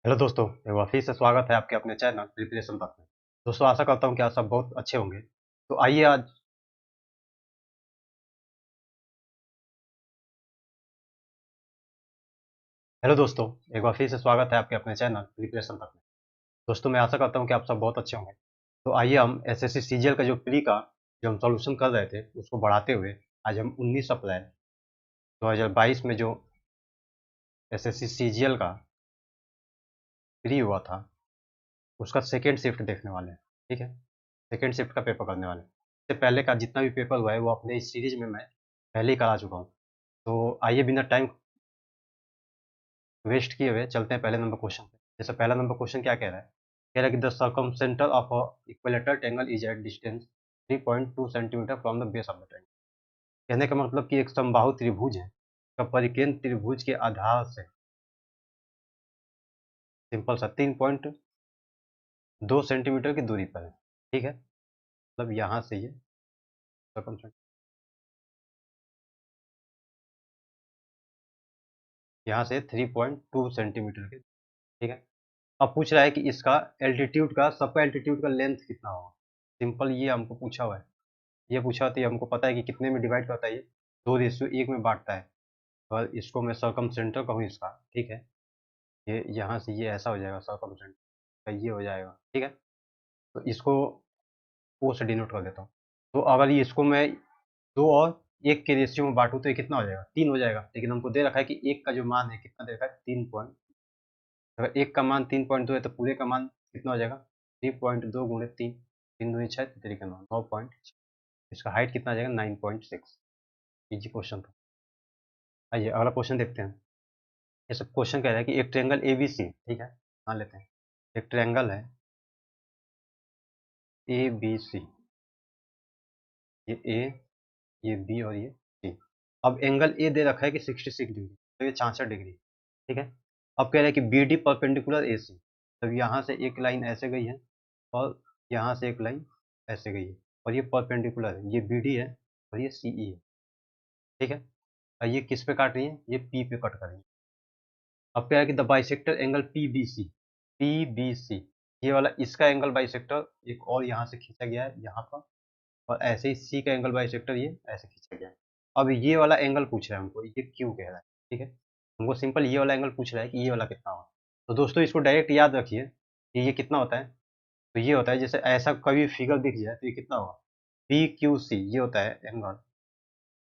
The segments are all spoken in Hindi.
हेलो दोस्तों, एक बार फिर से स्वागत है आपके अपने चैनल प्रिपरेशन तक में। दोस्तों आशा करता हूँ कि आप सब बहुत अच्छे होंगे। तो आइए आज हेलो दोस्तों, एक बार फिर से स्वागत है आपके अपने चैनल प्रिपरेशन तक में। दोस्तों मैं आशा करता हूँ कि आप सब बहुत अच्छे होंगे। तो आइए हम एसएससी सीजीएल का जो प्री का जो हम सॉल्यूशन कर रहे थे उसको बढ़ाते हुए आज हम 19 अप्रैल 2022 में जो एसएससी सीजीएल का प्री हुआ था उसका सेकेंड शिफ्ट देखने वाले हैं। ठीक है, सेकेंड शिफ्ट का पेपर करने वाले हैं। इससे पहले का जितना भी पेपर हुआ है वो अपने इस सीरीज में मैं पहले ही करा चुका हूँ। तो आइए बिना टाइम वेस्ट किए हुए चलते हैं पहले नंबर क्वेश्चन पे। जैसे पहला नंबर क्वेश्चन क्या कह रहा है? कह रहा है कि the circumcentre of a equilateral triangle is at distance 3.2 centimetre from the base of the triangle. कहने का मतलब कि एक समबाहु त्रिभुज है का परिकेंद्र त्रिभुज के आधार से सिंपल सा 3.2 सेंटीमीटर की दूरी पर है। ठीक है, मतलब यहाँ से ये सर्कमसेंटर यहाँ से 3.2 सेंटीमीटर के। ठीक है, अब पूछ रहा है कि इसका एल्टीट्यूड का सबका एल्टीट्यूड का लेंथ कितना होगा। सिंपल ये हमको पूछा हुआ है। ये पूछा तो ये हमको पता है कि कितने में डिवाइड करता है ये 2:1 में बांटता है। और इसको मैं सर्कमसेंटर कहूँ इसका। ठीक है, ये यहाँ से ये ऐसा हो जाएगा सर्कमसेंटर, ये हो जाएगा। ठीक है, तो इसको ओ से डिनोट कर देता हूँ। तो अगर ये इसको मैं 2 और 1 के रेशियो में बांटूँ तो ये कितना हो जाएगा? 3 हो जाएगा। लेकिन हमको दे रखा है कि एक का जो मान है कितना दे रखा है? 3 पॉइंट। अगर एक का मान 3.2 है तो पूरे का मान कितना हो जाएगा? 3.2 गुणे 3, 3 दूनी 6, 3 का 9, 9 इसका हाइट कितना आ जाएगा? 9.6। इजी क्वेश्चन था। आइए अगला क्वेश्चन देखते हैं। ये सब क्वेश्चन कह रहा है कि एक ट्रायंगल एबीसी, ठीक है, मान लेते हैं एक ट्रायंगल है ए बी सी। ये ए, ये बी और ये सी। अब एंगल ए दे रखा है कि 66 डिग्री, तो ये 66 डिग्री। ठीक है, अब कह रहा है कि बी डी परपेंडिकुलर ए सी। तब यहाँ से एक लाइन ऐसे गई है और यहाँ से एक लाइन ऐसे गई है और ये परपेंडिकुलर है। ये बी डी है और ये सी ई है। ठीक है, और ये किस पे काट रही है? ये पी पे कट कर रही है। अब क्या है कि the bisector angle PBC, PBC ये वाला इसका एंगल बाइसेक्टर एक और यहाँ से खींचा गया है यहाँ पर, और ऐसे ही सी का एंगल बाइसेक्टर ये ऐसे खींचा गया है। अब ये वाला एंगल पूछ रहा है हमको, ये क्यों कह रहा है? ठीक है, हमको सिंपल ये वाला एंगल पूछ रहा है कि ये वाला कितना होगा। तो दोस्तों इसको डायरेक्ट याद रखिए कि ये कितना होता है। तो ये होता है, जैसे ऐसा कभी फिगर दिख जाए तो ये कितना होगा? पी क्यू सी, ये होता है angle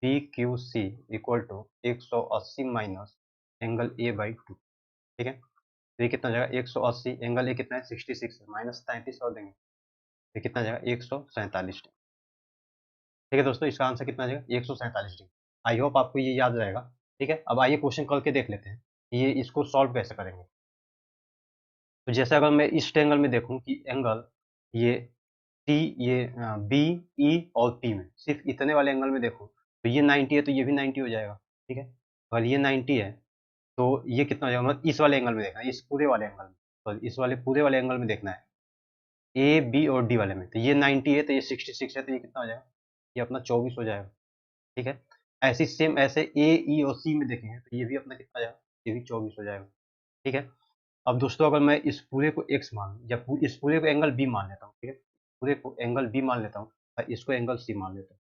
P Q C equal to 180 minus angle A by 2। ठीक है, तो ये कितना हो जाएगा? 180, एंगल ए कितना है? 66 है, माइनस 33 कर देंगे, ये कितना हो जाएगा? 147 डिग्री। ठीक है दोस्तों, इसका आंसर कितना आ जाएगा? 147 डिग्री। आई होप आपको ये याद रहेगा। ठीक है, अब आइए क्वेश्चन करके देख लेते हैं कि ये इसको सॉल्व कैसे करेंगे। तो जैसे अगर मैं इस ट्रायंगल में देखूं कि एंगल ये सी, ये बी, ई और पी में सिर्फ इतने वाले एंगल में देखूं तो ये 90 है तो ये भी 90 हो जाएगा। ठीक है, अगर ये 90 है तो ये कितना हो जाएगा? मतलब इस वाले एंगल में देखना है, इस पूरे वाले एंगल में, तो इस वाले पूरे वाले एंगल में देखना है ए बी और डी वाले में। तो ये 90 है तो ये 66 है तो ये कितना हो जाएगा? ये अपना 24 हो जाएगा। ठीक है, ऐसे सेम ऐसे ए ई और सी में देखेंगे तो ये भी अपना कितना आ जाएगा? ये भी 24 हो जाएगा। ठीक है, अब दोस्तों अगर मैं इस पूरे को x मान या इस पूरे को एंगल b मान लेता हूँ। ठीक है, पूरे को एंगल b मान लेता हूँ और इसको एंगल c मान लेता हूँ,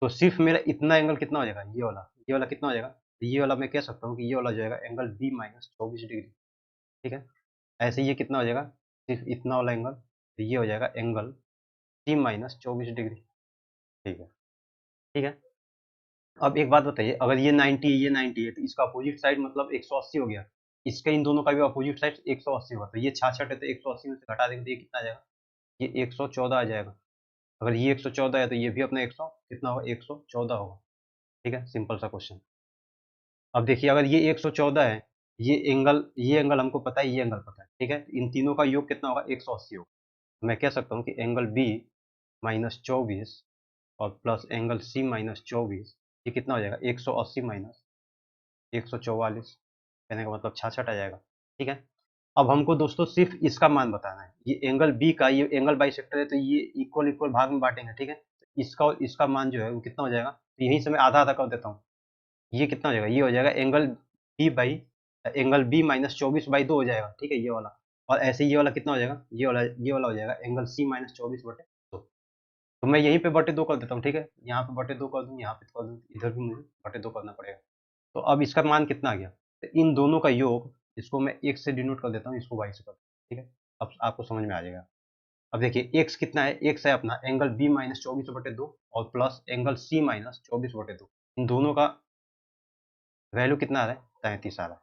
तो सिर्फ मेरा इतना एंगल कितना हो जाएगा? ये वाला कितना हो जाएगा? तो ये वाला मैं कह सकता हूँ कि ये वाला हो जाएगा एंगल b माइनस 24 डिग्री। ठीक है, ऐसे ये कितना हो जाएगा? सिर्फ इतना वाला एंगल, तो ये हो जाएगा एंगल c माइनस 24 डिग्री। ठीक है, ठीक है, अब एक बात बताइए, अगर ये 90 है ये 90 है तो इसका अपोजिट साइड मतलब 180 हो गया। इसका इन दोनों का भी अपोजिट साइड 180 होगा, तो ये 66 है तो 180 में से घटा देंगे तो ये कितना आ जाएगा? ये 114 आ जाएगा। अगर ये 114 है तो ये भी अपना 100 कितना होगा? 114 होगा। ठीक है, सिंपल सा क्वेश्चन। अब देखिए अगर ये 114 है, ये एंगल हमको पता है, ये एंगल पता है। ठीक है, इन तीनों का योग कितना होगा? 180 होगा। तो मैं कह सकता हूँ कि एंगल बी माइनस 24 और प्लस एंगल सी माइनस 24, ये कितना हो जाएगा? 180 माइनस 144, कहने का मतलब 66 आ जाएगा। ठीक है, अब हमको दोस्तों सिर्फ इसका मान बताना है। ये एंगल बी का, ये एंगल बाइसेक्टर है तो ये इक्वल इक्वल भाग में बांटेंगे। ठीक है, इसका और इसका मान जो है वो कितना हो जाएगा? तो यहीं से मैं आधा आधा कर देता हूँ। ये कितना हो जाएगा? ये हो जाएगा angle B by angle B minus 24/2 हो जाएगा, ठीक है, ये वाला। और ऐसे ये वाला कितना हो जाएगा, ये वाला हो जाएगा एंगल सी माइनस 24/2। तो मैं यहीं पे बटे दो कर देता हूँ, ठीक है, यहाँ पे बटे दो कर दूँ, यहाँ पे कर दूँ, इधर भी मुझे बटे दो करना पड़ेगा। तो अब इसका मान कितना आ गया, तो इन दोनों का योग, इसको मैं x से डिनोट कर देता हूँ, इसको y से कर देता हूँ, ठीक है। अब आपको समझ में आ जाएगा। अब देखिए x कितना है, x है अपना एंगल b माइनस 24/2 और प्लस एंगल c माइनस 24/2। इन दोनों का वैल्यू कितना आ रहा है, 33 आ रहा है।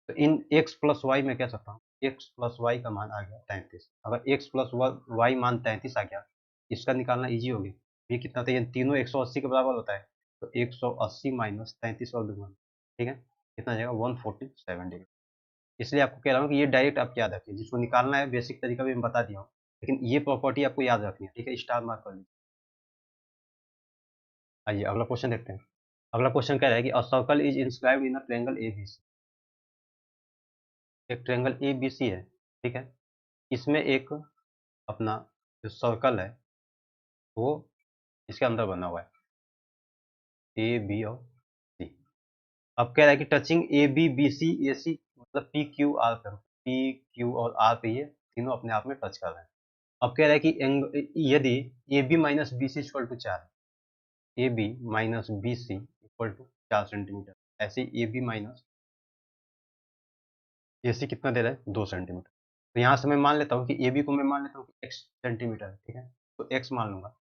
तो इन x प्लस वाई में कह सकता हूँ, x प्लस वाई का मान आ गया 33। अगर x प्लस वाई मान 33 आ गया, इसका निकालना इजी हो गया। ये कितना था, ये तीनों 180 के बराबर होता है, तो 180 माइनस 33 कर दूंगा, ठीक है, कितना आ जाएगा 147 डिग्री। इसलिए आपको कह रहा हूँ कि ये डायरेक्ट आप याद रखिए, जिसको निकालना है बेसिक तरीका भी मैं बता दिया हूँ, लेकिन ये प्रॉपर्टी आपको याद रखनी है, ठीक है, स्टार मार्क कर लीजिए। आइए अगला क्वेश्चन देखते हैं। अगला क्वेश्चन कह रहा है कि a circle is inscribed in a triangle ABC. एक ट्रायंगल एबीसी है, ठीक है, इसमें एक अपना जो सर्कल है वो इसके अंदर बना हुआ है, ए बी और सी। अब कह रहा है कि touching A B B C A C, मतलब पी क्यू आर पे, पी क्यू और आर पे ये तीनों अपने आप में टच कर रहे हैं। अब कह रहा है कि यदि A B minus B C equal to 4, A B minus B C equal to 4 centimetre, ऐसे ए बी माइनस ए सी कितना दे रहा है, 2 सेंटीमीटर। तो यहाँ से मैं मान लेता हूँ कि ए बी को मैं मान लेता हूँ कि x सेंटीमीटर है, ठीक है, तो x मान लूंगा।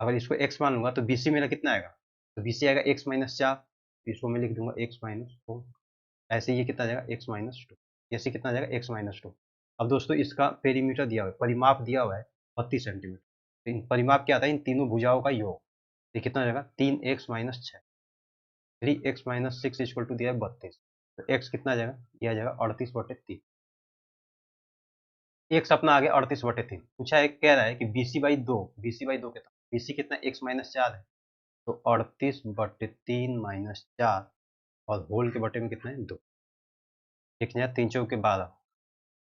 अगर इसको x मान लूंगा तो बी सी मेरा कितना आएगा, तो बी सी आएगा x माइनस 4, तो इसको मैं लिख दूंगा x माइनस 4। ऐसे ये कितना आ जाएगा x माइनस 2, ऐसे कितना आ जाएगा x माइनस 2। अब दोस्तों इसका पेरीमीटर दिया हुआ है, परिमाप दिया हुआ है 32 सेंटीमीटर। तो इन परिमाप क्या आता है, इन तीनों भुजाओं का योग, ये कितना हो जाएगा 3x minus 6, 3x minus 6 equal to दिया है 32। तो x कितना आ जाएगा, ये आ जाएगा 38/3। x अपना आ गया 38/3। पूछा है, कह रहा है कि BC/2, BC/2 कितना, BC कितना x माइनस 4 है, तो 38/3 माइनस 4 और होल के बटे में कितना है 2, एक नया 3 चौके 12,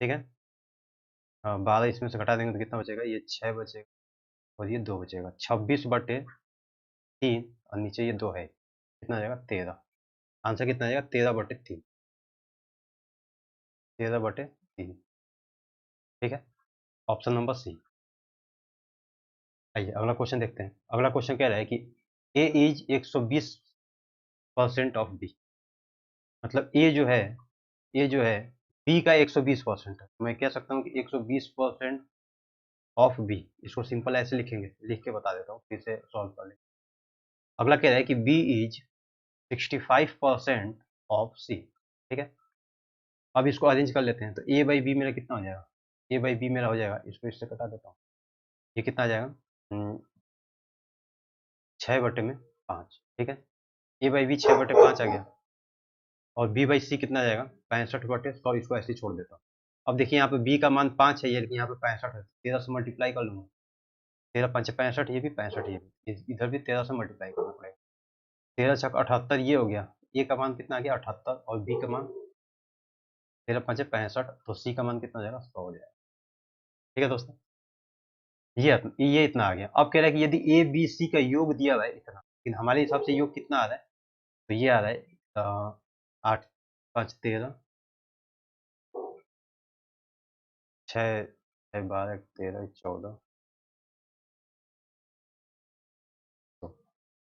ठीक है। 12 इसमें से घटा देंगे तो कितना बचेगा, ये 6 बचेगा और ये 2 बचेगा, 26/3 और नीचे ये 2 है, कितना आ जाएगा 13। आंसर कितना आ जाएगा 13/3, 13/3, ठीक है, ऑप्शन नंबर सी। आइए अगला क्वेश्चन देखते हैं। अगला क्वेश्चन कह रहा है कि ए इज 120% ऑफ बी, मतलब ए जो है बी का 120% है, तो मैं कह सकता हूँ कि 120% ऑफ बी। इसको सिंपल ऐसे लिखेंगे, लिख के बता देता हूँ, फिर से सॉल्व कर लेंगे। अगला कह रहा है कि बी इज 65% ऑफ सी, ठीक है। अब इसको अरेंज कर लेते हैं, तो ए बाई बी मेरा कितना हो जाएगा, ए बाई बी मेरा हो जाएगा, इसको इससे कटा देता हूँ, ये कितना आ जाएगा 6/5, ठीक है, ए बाई बी 6/5 आ गया, और बी बाई सी कितना आ जाएगा 65/100, इसको ऐसे ही छोड़ देता हूँ। अब देखिए यहाँ पे बी का मान 5 है, ये लेकिन यहाँ पे 65 है, 13 से मल्टीप्लाई कर लूँगा, 13×5 = 65, ये भी 65, ये भी इधर भी 13 से मल्टीप्लाई करना पड़ेगा, 13×6 = 78, ये हो गया, ए का मान कितना आ गया 78 और बी का मान 13×5 = 65, तो सी का मान कितना हो जाएगा 100 हो जाएगा, ठीक है दोस्तों। ये इतना आ गया। अब कह रहा है कि यदि ए बी सी का योग दिया हुआ है इतना, लेकिन हमारे हिसाब से योग कितना आ रहा है, तो ये आ रहा है 8×5 = 13, 6×6 = 12, 13 = 14, तो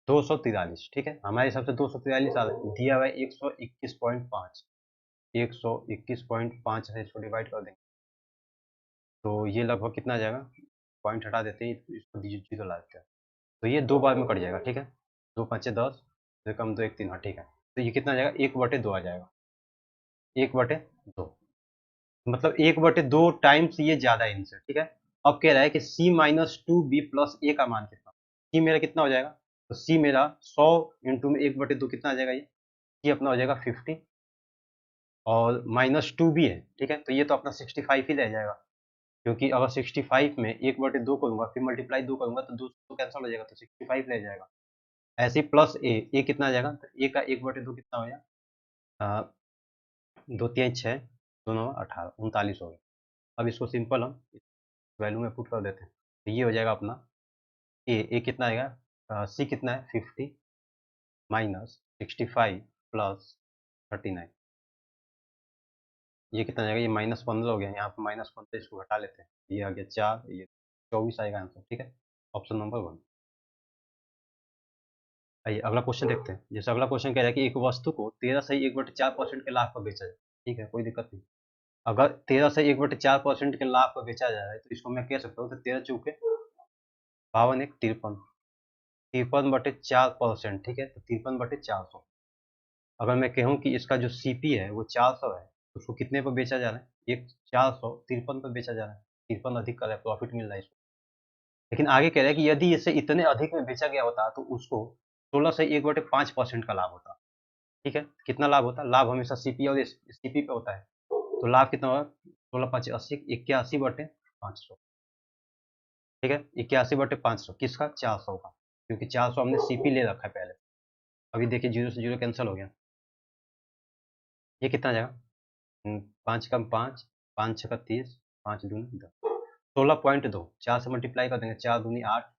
243, ठीक है, हमारे हिसाब से 243 आ रहा है, दिया हुआ है 121.5, 121.5 से इसको डिवाइड कर देंगे, तो ये लगभग कितना आ जाएगा, पॉइंट हटा देते हैं, इसको जीरो ला देते हैं, तो ये 2 बार में कट जाएगा, ठीक है, 2×5 = 10, 2 कम 2 1 3, हाँ ठीक है, तो ये कितना आ जाएगा 1/2 आ जाएगा, 1/2, मतलब 1/2 टाइम्स ये ज्यादा है इनसे, ठीक है। अब कह रहा है कि c minus 2b plus a का मान कितना, c मेरा कितना हो जाएगा, तो c मेरा 100 इंटू में 1/2 कितना आ जाएगा, ये c अपना हो जाएगा 50 और माइनस 2b है, ठीक है, तो ये तो अपना 65 ही रह जाएगा, क्योंकि अगर 65 में 1/2 करूंगा फिर मल्टीप्लाई 2 करूंगा तो 2 तो कैंसिल हो जाएगा, तो 65 रह जाएगा। ऐसे प्लस ए कितना आ जाएगा, तो ए का 1/2 कितना हो जाएगा, 2×3 = 6, 2×9 = 18, 39 हो गया। अब इसको सिंपल हम वैल्यू में पुट कर देते हैं, तो ये हो जाएगा अपना ए कितना आएगा, सी कितना है 50 माइनस 65 प्लस 39, ये कितना जाएगा, ये -15 हो गया, यहाँ पे -15 इसको घटा लेते हैं, ये आ गया 4, ये 24 आएगा आंसर। ठीक है, ऑप्शन नंबर 1। आइए अगला क्वेश्चन देखते हैं। जैसे अगला क्वेश्चन कह रहा है कि एक वस्तु को 13 से 1/4% के लाभ पर बेचा जाए। ठीक है, कोई दिक्कत नहीं। अगर 13 से 1/4% के लाभ पर बेचा जा रहा है तो इसको मैं कह सकता हूँ, तो 13 चौके 52, 1 53, 53/4%। ठीक है, तो 53/400। अगर मैं कहूँ कि इसका जो सीपी है वो 400 है, तो उसको कितने पर बेचा जा रहा है, ये 453 पर बेचा जा रहा है, 53 अधिक का प्रॉफिट मिल रहा है इसको। लेकिन आगे कह रहा है कि यदि इसे इतने अधिक में बेचा गया होता तो उसको 16 से 1/5% का लाभ होता। ठीक है, कितना लाभ होता, लाभ हमेशा सीपी और सीपी पे होता है, तो लाभ कितना होगा, 16×5 = 80, 81/500। ठीक है, 81/500 किसका, 400 का, क्योंकि 400 हमने सीपी ले रखा है पहले। अभी देखिए 0 से 0 कैंसिल हो गया, ये कितना जाएगा, 5 कम 5, 5×6 = 30, 5×2 = 10, 16.2, 4 से मल्टीप्लाई कर देंगे, 4×2 = 8,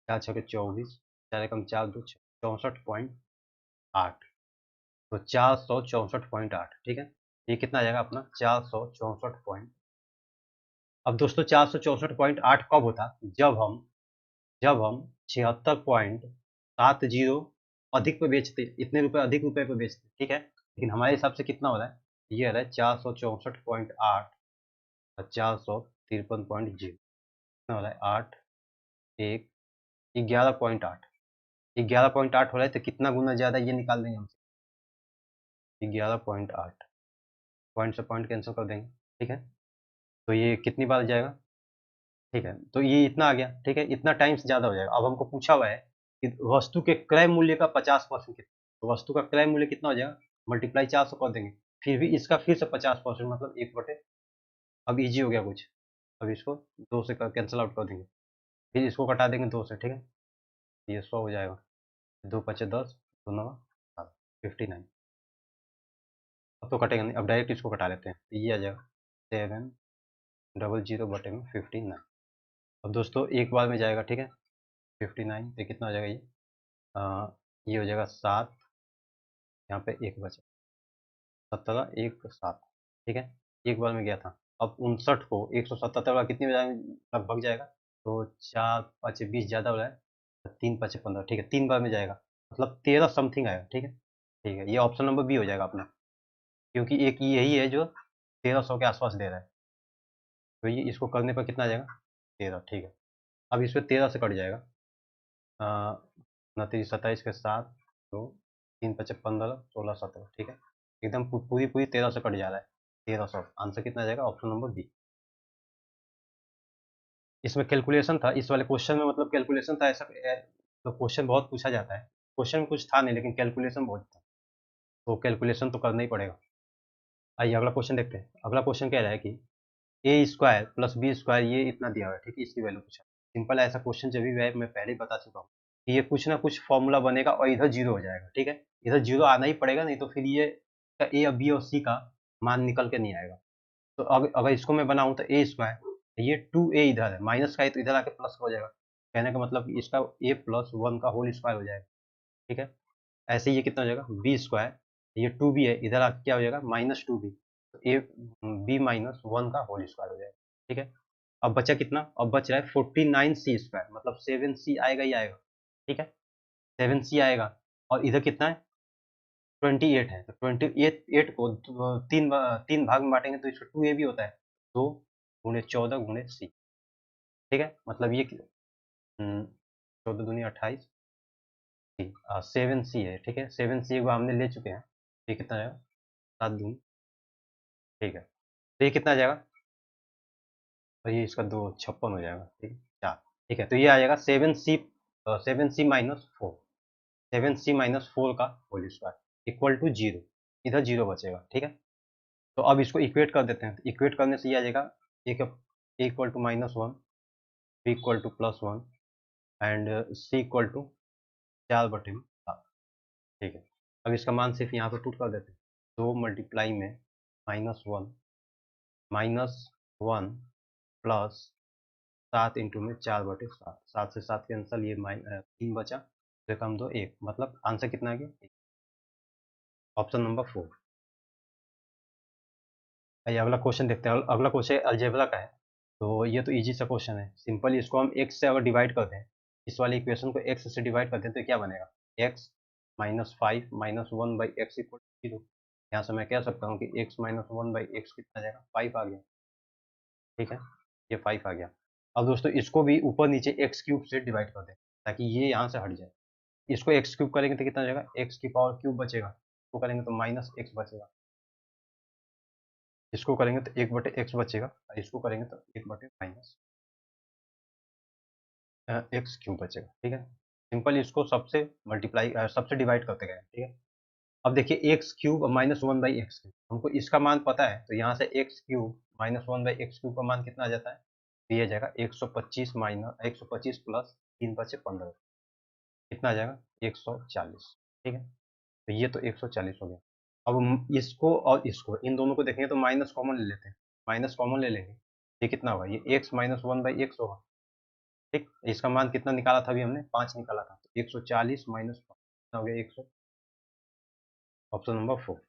4×6 = 24, 4×1 = 4, 2 64.8, तो 464.8। ठीक है, ये कितना आ जाएगा अपना 464 पॉइंट। अब दोस्तों 464.8 कब होता, जब हम 76.70 अधिक पे बेचते, इतने रुपए अधिक रुपए पे बेचते। ठीक है, लेकिन हमारे हिसाब से कितना हो रहा है, ये आ रहा है 464.8 और 453.0, कितना हो रहा है 8, 1, 11.8, 11.8 हो रहा है, तो कितना गुना ज़्यादा ये निकाल देंगे हम, 11.8, पॉइंट से पॉइंट कैंसिल कर देंगे। ठीक है, तो ये कितनी बार जाएगा, ठीक है, तो ये इतना आ गया। ठीक है, इतना टाइम्स ज़्यादा हो जाएगा। अब हमको पूछा हुआ है कि वस्तु के क्रय मूल्य का 50% कितना, तो वस्तु का क्रय मूल्य कितना हो जाएगा, मल्टीप्लाई 400 कर देंगे, फिर भी इसका फिर से 50%, मतलब 1/, अब इजी हो गया कुछ। अब इसको 2 से कैंसिल आउट कर देंगे, फिर इसको घटा देंगे 2 से। ठीक है, ये 100 हो जाएगा, 2×5 = 10, 2×9 = 59। अब तो कटेगा नहीं, अब डायरेक्ट इसको कटा लेते हैं, तो ये आ जाएगा 700/59। अब दोस्तों एक बार में जाएगा। ठीक है, 59 तो कितना हो जाएगा ये, ये हो जाएगा 7, यहाँ पे 1 बचा, 17, 1 7। ठीक है, एक बार में गया था। अब 59 को 177 वाला कितनी बजाय लगभग जाएगा, तो 4×5 = 20 ज़्यादा हो रहा है, 3×5 = 15। ठीक है, 3 बार में जाएगा, मतलब 13 समथिंग आएगा। ठीक है, ठीक है, ये ऑप्शन नंबर बी हो जाएगा अपना, क्योंकि एक यही है जो 1300 के आसपास दे रहा है, तो ये इसको करने पर कितना आ जाएगा, 13। ठीक है, अब इसमें 13 से कट जाएगा, 29, 27 के साथ, तो 3×5 = 15, 16, 17। ठीक है, एकदम पूरी पूरी 13 से कट जा रहा है, 1300। आंसर कितना आ जाएगा, ऑप्शन नंबर बी। इसमें कैलकुलेशन था, इस वाले क्वेश्चन में मतलब कैलकुलेशन था, ऐसा तो क्वेश्चन बहुत पूछा जाता है, क्वेश्चन में कुछ था नहीं लेकिन कैलकुलेशन बहुत था, तो कैलकुलेशन तो करना ही पड़ेगा। आइए अगला क्वेश्चन देखते हैं। अगला क्वेश्चन कह रहा है कि a² + b² ये इतना दिया हुआ है। ठीक है, इसकी वैल्यू पूछा। सिंपल ऐसा क्वेश्चन जब भी है, मैं पहले ही बता चुका हूँ कि ये कुछ ना कुछ फॉर्मूला बनेगा और इधर जीरो हो जाएगा। ठीक है, इधर जीरो आना ही पड़ेगा, नहीं तो फिर ये ए और बी और सी का मान निकल के नहीं आएगा। तो अगर इसको मैं बनाऊँ तो a², ये 2a इधर है, माइनस का है तो इधर आके प्लस हो जाएगा, कहने का मतलब इसका a+1 का होल स्क्वायर हो जाएगा। ठीक है, ऐसे ही ये कितना हो जाएगा, b², ये 2b है, इधर आके क्या हो जाएगा, -2b, तो a b-1 का होल स्क्वायर हो जाएगा। ठीक है, अब बचा कितना, अब बच रहा है 49c², मतलब 7c आएगा ही आएगा। ठीक है, 7c आएगा, और इधर कितना है, 28 है, तो 28 को तीन भाग में बांटेंगे तो इसका 2a भी होता है, 2×14 × c। ठीक है, मतलब ये 14×2 = 28, 7c है। ठीक है, 7c एक बार हमने ले चुके हैं, ये कितना आएगा, 7×2। ठीक है, तो ये कितना आ जाएगा, तो ये इसका 2 56 हो जाएगा। ठीक है, 4। ठीक है, तो ये आ जाएगा 7c-4, 7c-4 का होल स्क्वायर इक्वल टू 0, इधर 0 बचेगा। ठीक है, तो अब इसको इक्वेट कर देते हैं, इक्वेट करने से ये आ जाएगा A equal to -1, B equal to +1 and C equal to 4/7। ठीक है, अब इसका मान सिर्फ यहाँ पे पुट कर देते हैं, 2 मल्टीप्लाई में -1, -1 प्लस 7 इंटू में 4/7, 7 से 7 कैंसल, ये 3 बचा, तो कम 2 1, मतलब आंसर कितना आ गया, ऑप्शन नंबर 4। आइए अगला क्वेश्चन देखते हैं। अगला क्वेश्चन अलजेब्रा का है। तो ये तो इजी सा क्वेश्चन है। सिंपली इसको हम x से अगर डिवाइड कर दें, इस वाली इक्वेशन को x से डिवाइड कर दें तो क्या बनेगा? x minus five minus one by x equal zero. यहाँ से मैं कह सकता हूँ कि x minus one by x कितना आ जाएगा? 5 आ गया। ठीक है, ये 5 आ गया। अब दोस्तों इसको भी ऊपर नीचे एक्स क्यूब से डिवाइड कर दें ताकि ये यहाँ से हट जाए। इसको एक्स क्यूब करेंगे तो कितना हो जाएगा? एक्स की पावर क्यूब बचेगा। इसको करेंगे तो माइनस एक्स बचेगा। इसको करेंगे तो एक बटे एक्स बचेगा और इसको करेंगे तो एक बटे माइनस एक्स क्यूब बचेगा। ठीक है, सिंपल इसको सबसे मल्टीप्लाई सबसे डिवाइड करते गए। ठीक है, अब देखिए x cube minus one by x cube, हमको इसका मान पता है तो यहाँ से x cube minus one by x cube का मान कितना आ जाता है? तो ये आ जाएगा 125 माइनस 125 प्लस 3 बचे 15, कितना आ जाएगा? 140। ठीक है, तो ये तो 140 हो गया। अब हम इसको और इसको इन दोनों को देखेंगे तो माइनस कॉमन ले लेते हैं। माइनस कॉमन ले लेंगे, ये कितना होगा? ये x minus one by x होगा। ठीक, इसका मान कितना निकाला था? अभी हमने 5 निकाला था, तो 140 माइनस कितना हो गया? 100। Option number 4।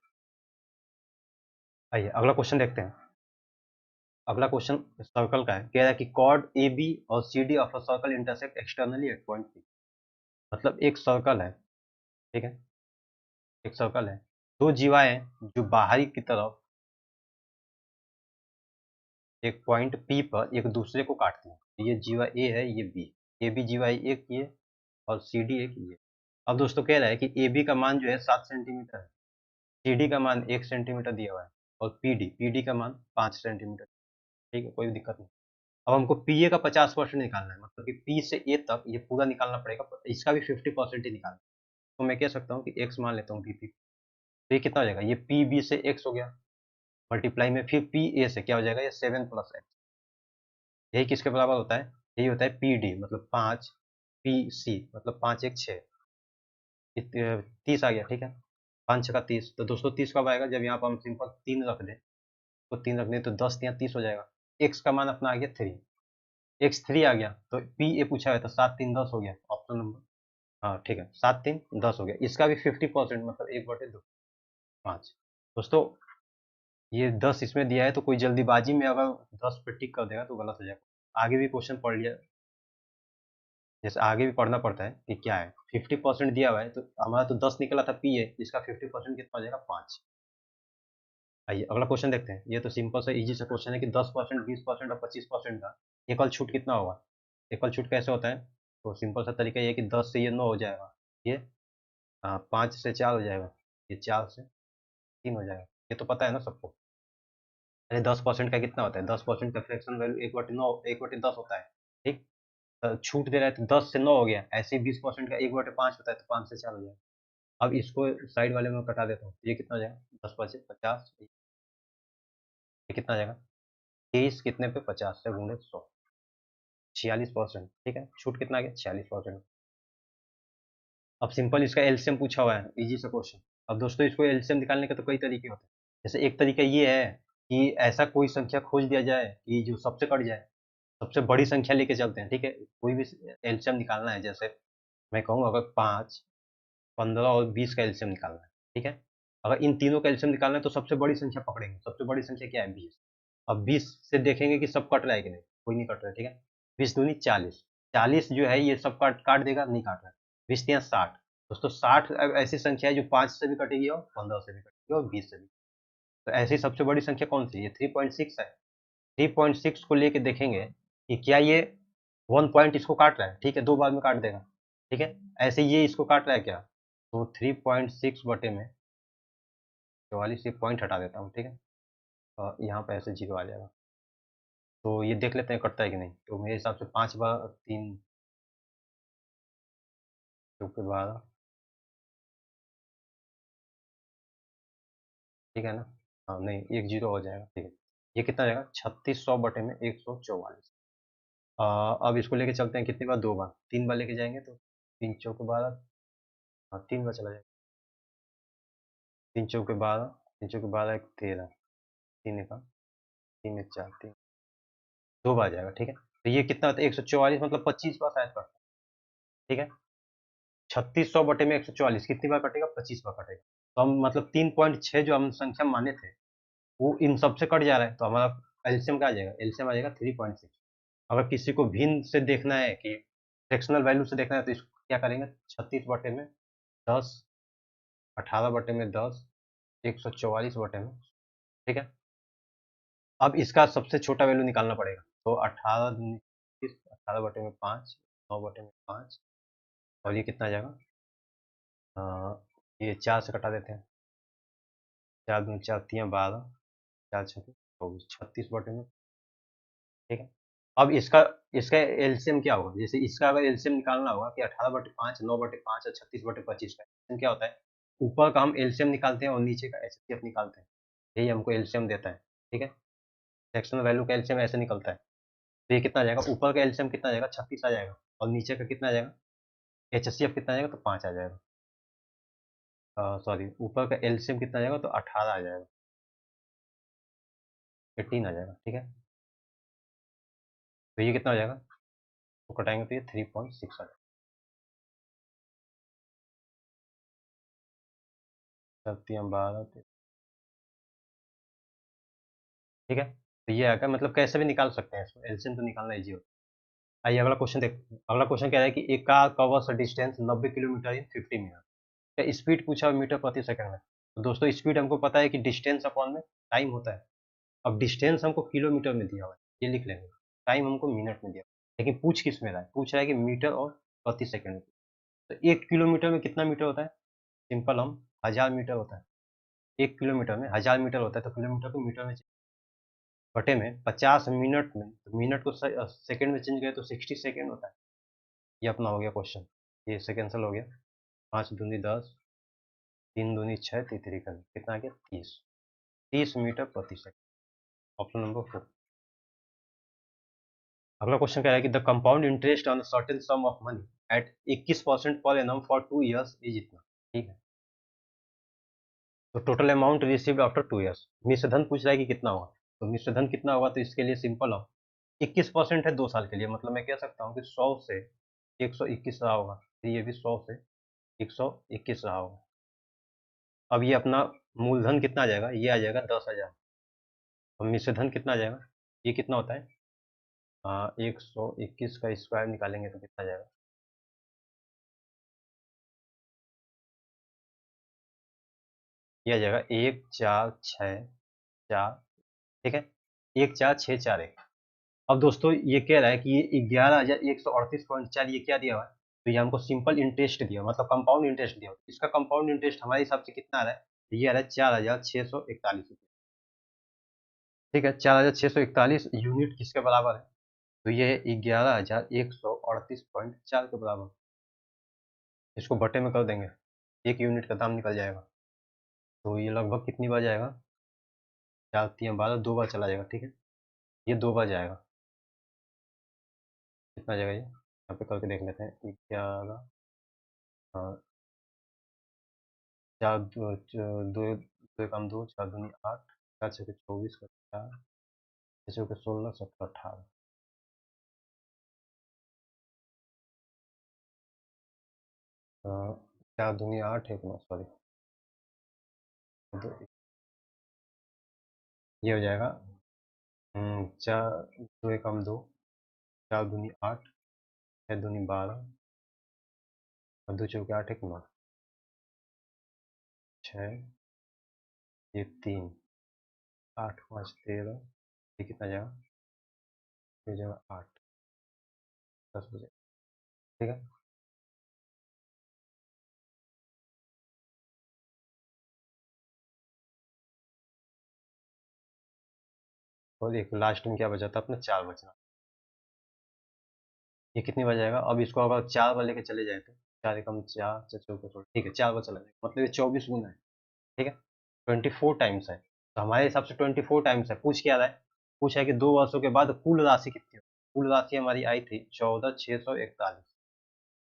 आइए अगला क्वेश्चन देखते हैं। अगला क्वेश्चन सर्कल का है। कह रहा है कि कॉर्ड ए बी और C D of a circle intersect externally at point P. मतलब एक सर्कल है। ठीक है, एक सर्कल है, दो जीवाएं जो बाहरी की तरफ एक पॉइंट पी पर एक दूसरे को काटती हैं। ये जीवा ए है, ये बी। ए बी जीवा एक ये और सी डी एक ये। अब दोस्तों कह रहा है कि ए बी का मान जो है 7 सेंटीमीटर है, सी डी का मान 1 सेंटीमीटर दिया हुआ है और पी डी का मान 5 सेंटीमीटर। ठीक है, कोई दिक्कत नहीं। अब हमको पी ए का 50% निकालना है, मतलब कि पी से ए तक ये पूरा निकालना पड़ेगा, इसका भी 50% ही निकालना है। तो मैं कह सकता हूँ कि एक्स मान लेता हूँ बी पी। तो ये कितना हो जाएगा? ये पी बी से एक्स हो गया, मल्टीप्लाई में फिर पी ए से क्या हो जाएगा? ये 7 + एक्स। यही किसके बराबर होता है? यही होता है पी डी, मतलब 5, पी सी मतलब 5 × 1 = 6, 30 आ गया। ठीक है, 5 × 6 = 30। तो दोस्तों 30 कब आएगा? जब यहाँ पर हम सिंपल 3 रख दें, तो 3 रख दें तो 10 या 30 हो जाएगा। एक्स का मान अपना आ गया 3, एक्स 3 आ गया। तो पी ए पूछा है तो 7 × 3 = 10 हो गया। ऑप्शन नंबर, हाँ ठीक है, 7 × 3 = 10 हो गया। इसका भी 50% मतलब 1/2, 5। दोस्तों ये 10 इसमें दिया है, तो कोई जल्दीबाजी में अगर 10 पे टिक कर देगा तो गलत हो जाएगा। आगे भी क्वेश्चन पढ़ लिया, जैसे आगे भी पढ़ना पड़ता है कि क्या है। 50% दिया हुआ है तो हमारा तो 10 निकला था पी है, जिसका 50% कितना हो जाएगा? 5। आइए अगला क्वेश्चन देखते हैं। ये तो सिंपल सा इजी सा क्वेश्चन है कि 10%, 20% और 25% का एकल छूट कितना होगा? एकल छूट कैसे होता है? तो सिंपल सा तरीका ये है कि 10 से ये 9 हो जाएगा, ये 5 से 4 हो जाएगा, ये 4 से 3 हो जाएगा। ये तो पता है ना सबको। अरे 10% का कितना होता है? 10% का फ्रैक्शन वैल्यू 1/9, 1/10 होता है। ठीक, छूट दे रहा है तो 10 से 9 हो गया। ऐसे ही 20% का 1/5 होता है तो 5 से 4 हो जाएगा। अब इसको साइड वाले में कटा देता हूँ, ये कितना हो जाएगा? 10 × 5 = 50। ये कितना आ जाएगा? 23 कितने पे? 50 से गुणे 100, 46%। ठीक है, छूट कितना आ गया? 46%। अब सिंपल इसका एलसीएम पूछा हुआ है, इजी सा क्वेश्चन। अब दोस्तों इसको एलसीएम निकालने के तो कई तरीके होते हैं। जैसे एक तरीका ये है कि ऐसा कोई संख्या खोज दिया जाए कि जो सबसे कट जाए, सबसे बड़ी संख्या लेके चलते हैं। ठीक है, कोई भी एलसीएम निकालना है, जैसे मैं कहूँ अगर 5, 15 और 20 का एलसीएम निकालना है। ठीक है, अगर इन तीनों का एलसीएम निकालना है तो सबसे बड़ी संख्या पकड़ेंगे। सबसे बड़ी संख्या क्या है? 20। अब 20 से देखेंगे कि सब कट रहा है कि नहीं, कोई नहीं कट रहा है। ठीक है, 20 दूनी 40, 40 जो है ये सब काट काट देगा, नहीं काट रहा है। 20 तिया 60। दोस्तों 60 ऐसी संख्या है जो 5 से भी कटेगी और 15 से भी कटेगी और 20 से भी। तो ऐसी सबसे बड़ी संख्या कौन सी? ये 3.6 है। 3.6 को लेके देखेंगे कि क्या ये 1 पॉइंट इसको काट रहा है। ठीक है, 2 बार में काट देगा। ठीक है, ऐसे ये इसको काट रहा है क्या? तो 3.6 बटे में 44, ये पॉइंट हटा देता हूँ। ठीक है, और यहाँ पे ऐसे 0 आ जाएगा। तो ये देख लेते हैं कटता है कि नहीं। तो मेरे हिसाब से 5 बार 3 के 12, ठीक है ना? हाँ नहीं, एक 0 हो जाएगा। ठीक है, ये कितना आ जाएगा? 3600 बटे में 144। अब इसको लेके चलते हैं कितनी बार? 2 बार। 3 बार लेके जाएंगे तो 3 चौके 12, हाँ 3 बार चला जाएगा। 3 चौके 12, 3 चौके 12 एक 13, 3 का 3 एक 4, 3, 2 बार जाएगा। ठीक है, तो ये कितना होता है? 144, मतलब 25 बार शायद कटता है। ठीक है, 3600 बटे में 144 कितनी बार कटेगा? 25 बार कटेगा। तो हम मतलब 3.6 जो हम संख्या माने थे, वो इन सब से कट जा रहा है, तो हमारा एलसीएम क्या आ जाएगा, एलसीएम आ जाएगा 3.6। अगर किसी को भिन्न से देखना है कि फ्रैक्शनल वैल्यू से देखना है तो इसको क्या करेंगे, 36/10, 18/10, 144/में, ठीक है। अब इसका सबसे छोटा वैल्यू निकालना पड़ेगा, तो 18 दूनी 18/5, 9/5, और ये कितना आ जाएगा, ये 4 से कटा देते हैं, 4 दूनी 4, 3 12, 4 छः 24, 36/में, ठीक है। अब इसका इसका एलसीएम क्या होगा, जैसे इसका अगर एलसीएम निकालना होगा कि 18/5, 9/5 और 36/25 का एलसीएम क्या होता है, ऊपर का हम एलसीएम निकालते हैं और नीचे का एचसीएफ निकालते हैं, यही हमको एलसीएम देता है, ठीक है। सेक्शनल वैल्यू का एलसीएम ऐसे निकलता है। तो ये कितना आ जाएगा, ऊपर का एलसीएम कितना आ जाएगा, 36 आ जाएगा, और नीचे का कितना आ जाएगा, एचसीएफ कितना आ जाएगा, तो 5 आ जाएगा। सॉरी, ऊपर का एलसीएम कितना आ जाएगा, तो 18 आ जाएगा, 18 आ जाएगा, ठीक है। तो ये कितना हो जाएगा, तो कटाएंगे तो ये 3.6 आ जाएगा। 12, ठीक है। तो ये आएगा, मतलब कैसे भी निकाल सकते हैं इसको, एलसीएम तो निकालना इजी होता है। आइए अगला क्वेश्चन देख, अगला क्वेश्चन कह रहा है कि एक car covers a distance 90 kilometre in 50 minute, क्या स्पीड पूछा मीटर प्रति सेकंड में। तो दोस्तों स्पीड हमको पता है कि डिस्टेंस अपॉन में टाइम होता है। अब डिस्टेंस हमको किलोमीटर में दिया हुआ है, ये लिख लेंगे, टाइम हमको मिनट में दिया हुआ है। लेकिन पूछ किस में रहा है, पूछ रहा है कि मीटर और प्रति सेकंड में। तो 1 किलोमीटर में कितना मीटर होता है, सिंपल, हम 1000 मीटर होता है। 1 किलोमीटर में 1000 मीटर होता है, तो किलोमीटर को मीटर में बटे में 50 मिनट में, तो मिनट को सेकंड में चेंज करें तो 60 सेकंड होता है। ये अपना हो गया क्वेश्चन, ये इससे कैंसिल हो गया, 5 दूनी 10, 3 दूनी 6, तीसरी का कितना आ गया, 30, 30 मीटर प्रति सेकंड, ऑप्शन नंबर 4। अगला क्वेश्चन कह रहा है कि the compound interest on certain some of money at 21% per annum for 2 years is इतना, ठीक है। तो total amount received after 2 years, मिश्र धन पूछ रहा है कि कितना होगा। तो मिश्र धन कितना होगा, तो इसके लिए सिंपल हो, 21% है 2 साल के लिए, मतलब मैं कह सकता हूँ कि 100 से 121 रहा होगा, तो ये भी 100 से 121 रहा होगा। अब ये अपना मूलधन कितना आ जाएगा, ये आ जाएगा 10,000, और मिश्र धन कितना आ जाएगा, ये कितना होता है, 121 का स्क्वायर निकालेंगे तो कितना आ जाएगा, ये आ जाएगा 1, 4, 6, 4, ठीक है, 1, 4, 6, 4, 1। अब दोस्तों ये कह रहा है कि ये 11,138.4, ये क्या दिया हुआ है, तो ये हमको सिंपल इंटरेस्ट दिया, मतलब कंपाउंड इंटरेस्ट दिया। इसका कंपाउंड इंटरेस्ट हमारे हिसाब से कितना आ रहा है, तो ये आ रहा है 4,641 रुपये, ठीक है। 4,641 यूनिट किसके बराबर है, तो ये 11,138.4 के बराबर। इसको बटे में कर देंगे, 1 यूनिट का दाम निकल जाएगा, तो ये लगभग कितनी बार जाएगा, 4, 3, 12, 2 बार चला जाएगा, ठीक है। ये 2 बार जाएगा, कितना जाएगा ये, यहाँ पे करके देख लेते हैं, 11, हाँ, 4, दो, दो, दो कम 2, 4 दूनी 8, 4 छः 24 का 4, 6 के 16, 17, 18, 4 दूनी 8, 1 9, सॉरी, ये हो जाएगा, 4, 2 कम 2, 4 दूनी 8, 6 दूनी 12, और 2 चौके 8, 1 9, 6, ये 3, 8, 5, 13, ये कितना जाएगा, ये जाएगा 8, 10 बजे, ठीक है। और एक लास्ट में क्या बचा था अपना, 4 बचना, ये कितनी बार जाएगा, अब इसको अगर 4 बार लेके चले जाए तो 4 एकम 4, 4 चौके 16, ठीक है, 4 बार चला जाएगा, मतलब ये 24 गुना है, ठीक है। 24 टाइम्स है, तो हमारे हिसाब से 24 टाइम्स है। पूछ क्या रहा है, पूछा है कि 2 वर्षों के बाद कुल राशि कितनी हो, कुल राशि हमारी आई थी 14,641,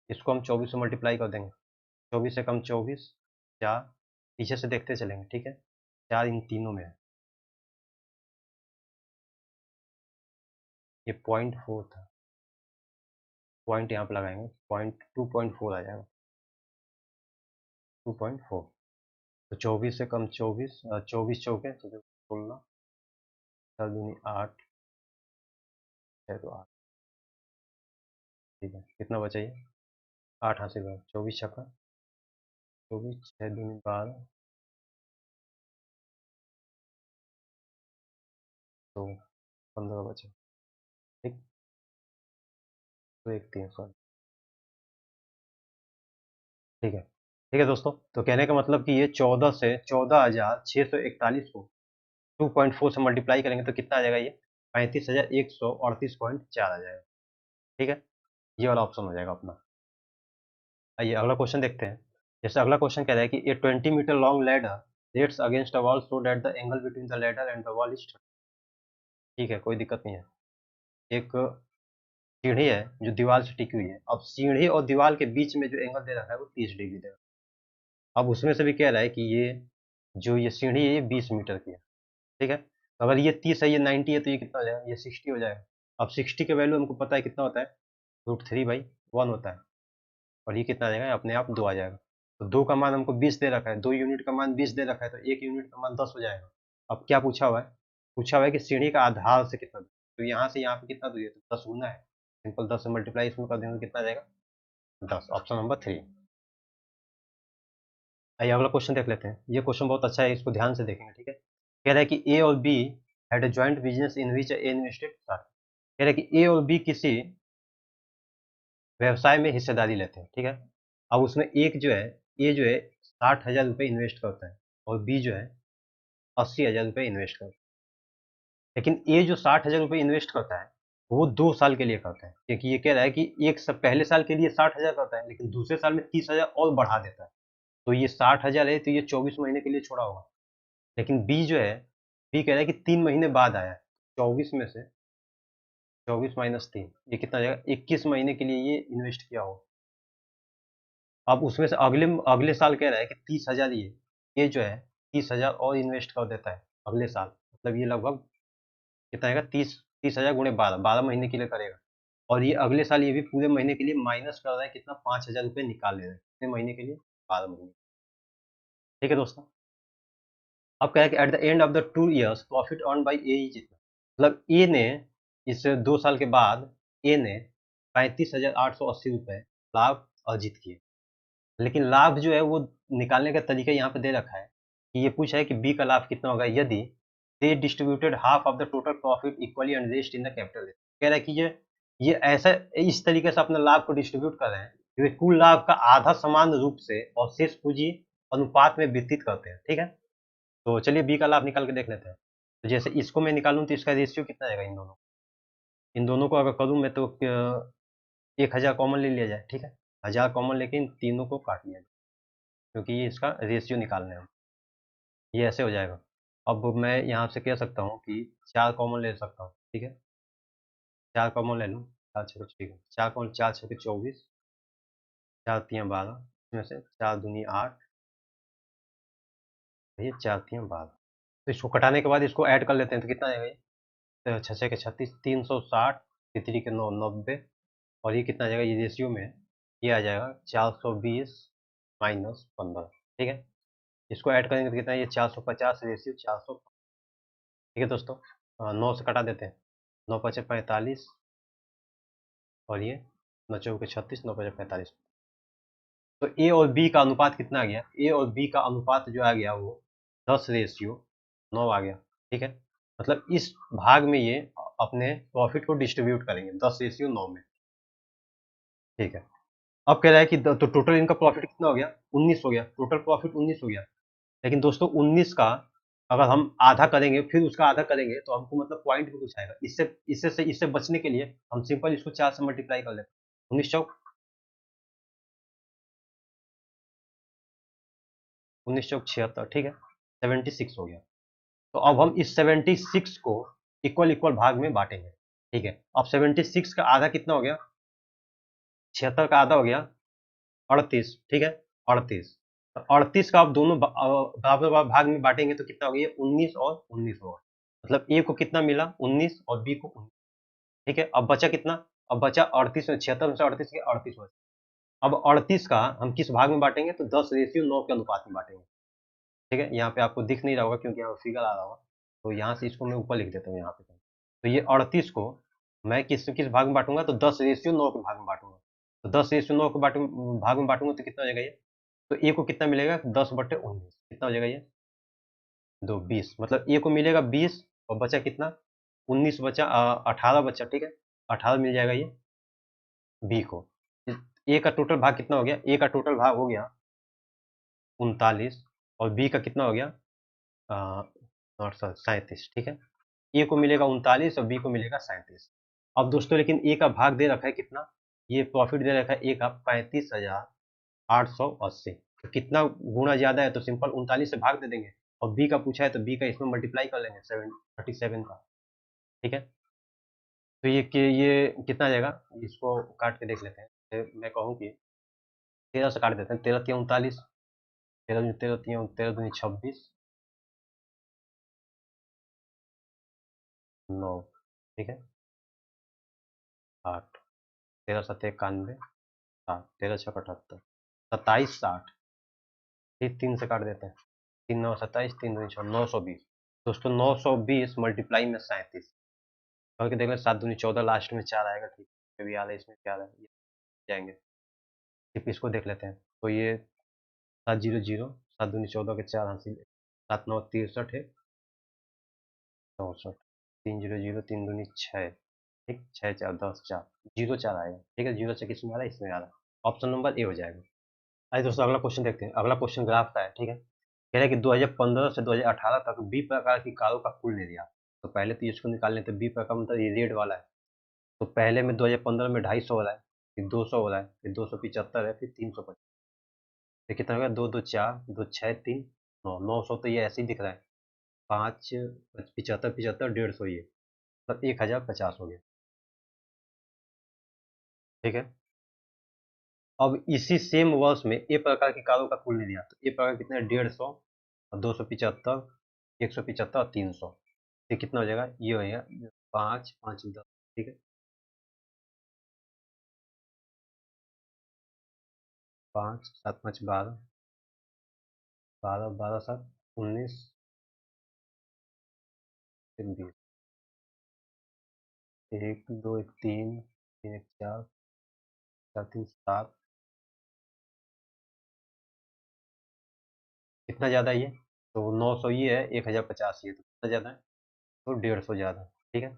इसको हम 24 से मल्टीप्लाई कर देंगे, 24 से कम 24, 4, पीछे से देखते चलेंगे, ठीक है, 4 इन तीनों में है, ये 0.4 था, पॉइंट यहाँ पे लगाएंगे, 2.4 आ जाएगा, 2.4। तो 24 से कम 24, 24 चौके 16, 4 दूनी 8, 6 तो 8, ठीक है। कितना बचा ये? 8 हाथ से 24 छक्का 24, 6 दूनी 12, तो 15 बचे, ठीक। तो एक 3 सॉरी, ठीक है। ठीक है दोस्तों, तो कहने का मतलब कि ये 14 से 14,641 को 2.4 से मल्टीप्लाई करेंगे तो कितना आ जाएगा ये? 35,138.4 आ जाएगा, ठीक है। ये वाला ऑप्शन हो जाएगा अपना। आइए अगला क्वेश्चन देखते हैं। जैसे अगला क्वेश्चन कह रहा है कि a 20 metre long ladder rests against a wall so that the angle between the ladder and the wall is, ठीक है, कोई दिक्कत नहीं है। एक सीढ़ी है जो दीवार से टिकी हुई है। अब सीढ़ी और दीवार के बीच में जो एंगल दे रखा है वो 30 डिग्री देगा। अब उसमें से भी कह रहा है कि ये जो ये सीढ़ी है ये 20 मीटर की है, ठीक है। तो अगर ये 30 है, ये 90 है, तो ये कितना हो जाएगा? ये 60 हो जाएगा। अब 60 के वैल्यू हमको पता है कितना होता है, √3/1 होता है। और ये कितना आ जाएगा? अपने आप 2 आ जाएगा। तो 2 का मान हमको 20 दे रखा है, 2 यूनिट का मान 20 दे रखा है, तो 1 यूनिट का मान 10 हो जाएगा। अब क्या पूछा हुआ है? पूछा हुआ है कि सीढ़ी का आधार से कितना दूर, तो यहाँ से यहाँ पे कितना दूर है? तो 10 गुना है। सिंपल 10 से मल्टीप्लाई इसमें कर देंगे तो कितना आ जाएगा? 10। Option number 3। आइए अगला क्वेश्चन देख लेते हैं। ये क्वेश्चन बहुत अच्छा है, इसको ध्यान से देखेंगे, ठीक है। कह रहा है कि ए और be had a joint business in which A invested, कह रहा है कि ए और बी किसी व्यवसाय में हिस्सेदारी लेते हैं, ठीक है। अब उसमें एक जो है, ए जो है 60,000 रुपये इन्वेस्ट करता है और बी जो है 80,000 रुपये इन्वेस्ट करता है। लेकिन ए जो 60,000 रुपये इन्वेस्ट करता है वो 2 साल के लिए करता है, क्योंकि ये कह रहा है कि एक सब पहले साल के लिए 60,000 करता है, लेकिन दूसरे साल में 30,000 और बढ़ा देता है। तो ये 60,000 है, तो ये 24 महीने के लिए छोड़ा होगा। लेकिन बी जो है, बी कह रहा है कि 3 महीने बाद आया है। 24 में से 24 माइनस 3, ये कितना आ जाएगा? 21 महीने के लिए ये इन्वेस्ट किया होगा। अब उसमें से अगले अगले साल कह रहा है कि 30,000 ये जो है 30,000 और इन्वेस्ट कर देता है अगले साल। मतलब ये लगभग कितना आएगा? 30,000 गुणे 12, 12 महीने के लिए करेगा। और ये अगले साल ये भी पूरे महीने के लिए माइनस कर रहा है कितना? 5,000 रुपये निकाल ले रहा है कितने महीने के लिए? 12 महीने। ठीक है दोस्तों। अब कह रहा है कि at the end of the 2 years profit earn by A is इतना, मतलब ए ने इस 2 साल के बाद ए ने 35,880 रुपये लाभ अर्जित किए। लेकिन लाभ जो है वो निकालने का तरीका यहाँ पे दे रखा है कि ये पूछा है कि बी का लाभ कितना होगा यदि they distributed half of the total profit equally and rest in the capital. कह रहा है कि ये ऐसा इस तरीके से अपने लाभ को डिस्ट्रीब्यूट कर रहे हैं कि वे कुल लाभ का आधा समान रूप से और शेष पूंजी अनुपात में वितरित करते हैं, ठीक है। तो चलिए बी का लाभ निकाल के देख लेते हैं। तो जैसे इसको मैं निकालूं तो इसका रेशियो कितना आएगा? इन दोनों को अगर करूं मैं तो 1,000 कॉमन ले लिया जाए, ठीक है। 1,000 कॉमन लेके इन तीनों को काट लिया जाए, क्योंकि ये इसका रेशियो निकालना है। ये ऐसे हो जाएगा। अब मैं यहाँ से कह सकता हूँ कि 4 कॉमन ले सकता हूँ, ठीक है। 4 कॉमन ले लूँ, 4 छः, ठीक है। 4 कॉमन, 4 छः 24, 4 तीन 12, इसमें से 4 दूनी 8, ये 4 तीन 12। तो इसको कटाने के बाद इसको ऐड कर लेते हैं तो कितना आएगा ये? तो 6 छः के 36, 360, तितरी के 9, 90। और ये कितना आ जाएगा? ये रेशियो में ये आ जाएगा 420 माइनस 15, ठीक है। इसको ऐड करेंगे तो कितना है? ये 450 रेशियो 400, ठीक है दोस्तों। 9 से कटा देते हैं, 9 पचे 45, और ये 9 चौके 36, 9 पचे 45। तो ए और बी का अनुपात कितना आ गया? ए और बी का अनुपात जो आ गया वो 10:9 आ गया, ठीक है। मतलब इस भाग में ये अपने प्रॉफिट को डिस्ट्रीब्यूट करेंगे 10:9 में, ठीक है। अब कह रहा है कि तो टोटल इनका प्रॉफिट कितना हो गया? 19 हो गया, टोटल प्रॉफिट 19 हो गया। लेकिन दोस्तों 19 का अगर हम आधा करेंगे फिर उसका आधा करेंगे तो हमको मतलब पॉइंट भी कुछ आएगा। इससे बचने के लिए हम सिंपल इसको 4 से मल्टीप्लाई कर लेते हैं। 19 चौक 76, ठीक है। 76 हो गया। तो अब हम इस 76 को इक्वल इक्वल भाग में बांटेंगे, ठीक है। अब 76 का आधा कितना हो गया? 76 का आधा हो गया 38, ठीक है। 38, तो 38 का आप दोनों बराबर भाग में बांटेंगे तो कितना हो गया? 19 और 19 होगा। मतलब ए को कितना मिला? 19, और बी को 19, ठीक है। अब बचा कितना? अब बचा 38 में, 76 में से 38 के 38 बचा। अब 38 का हम किस भाग में बांटेंगे? तो 10:9 के अनुपात में बांटेंगे, ठीक है। यहाँ पे आपको दिख नहीं रहा होगा क्योंकि यहाँ फिगर आ रहा होगा। तो यहाँ से इसको मैं ऊपर लिख देता हूँ यहाँ पे। तो ये 38 को मैं किस किस भाग में बांटूंगा, तो 10:9 के भाग में बांटूंगा। तो 10:9 के भाग में बांटूंगा तो कितना हो जाएगा ये, तो ए को कितना मिलेगा, 10/19, कितना हो जाएगा ये, 20, मतलब ए को मिलेगा 20 और बचा कितना, 19 बचा, 18 बचा, ठीक है, 18 मिल जाएगा ये बी को। ए का टोटल भाग कितना हो गया, ए का टोटल भाग हो गया 39 और बी का कितना हो गया, नॉट सर 37, ठीक है। ए को मिलेगा 39 और बी को मिलेगा 37। अब दोस्तों लेकिन ए का भाग दे रखा है कितना, ये प्रॉफिट दे रखा है ए का 35,880। तो कितना गुना ज्यादा है, तो सिंपल 39 से भाग दे देंगे, और बी का पूछा है तो बी का इसमें मल्टीप्लाई कर लेंगे 37 का, ठीक है। तो ये कितना आ जाएगा, इसको काट के देख लेते हैं। मैं कहूँ कि 13 से काट देते हैं, 13×3 = 39, 13×3 = 26, 9, ठीक है, 8, 13×7 = 91, 7, 13×6 = 78, 27, 60, फिर 3 से काट देते हैं, 3×9 = 27, 3×2 = 920। दोस्तों 920 मल्टीप्लाई में 37 करके देख लें, 7×2 = 14, लास्ट में 4 आएगा, ठीक है, भी आ रहा है इसमें 4 है, ये जाएंगे। सिर्फ इसको देख लेते हैं, तो ये 700, 7×2 = 14 के 4 हासिल, 7×9 = 63 है, 64, 300, 3×2 = 6, ठीक, 6×4 = 10, 4, 0 4 आएगा, ठीक है, 0 से किसमें आ रहा है, इसमें आ रहा है, ऑप्शन नंबर ए हो जाएगा। आइए दोस्तों अगला क्वेश्चन देखते हैं। अगला क्वेश्चन ग्राफ का है, ठीक है, कह रहा है कि 2015 से 2018 तक बी प्रकार की कारों का कुल निर्यात। तो पहले तो इसको निकाल लेते हैं, बी प्रकार मतलब ये रेड वाला है। तो पहले में 2015 में 250 हो रहा है, फिर 200 हो रहा है, फिर 275 है, फिर 350, फिर कितना हो गया, 2 2 4, 2 6 3 9, 900 तो ये ऐसे ही दिख रहा है, 5 75 75 150 ये, मतलब 1050 हो गया, ठीक है। अब इसी सेम वर्ष में ए प्रकार की कारों का कुल निर्यात, तो ए प्रकार कितना है, 150 और 275, 175 और 300, ये कितना हो जाएगा, ये हो जाएगा 5 5 10, ठीक है, 5 7 5 12, 12 12 7 19, फिर 20, 1 2 1 3 3 1 4 4 3 7, कितना ज़्यादा है ये, तो 900 ये है, 1050 ये, तो कितना ज़्यादा है, तो 150 ज़्यादा, ठीक है,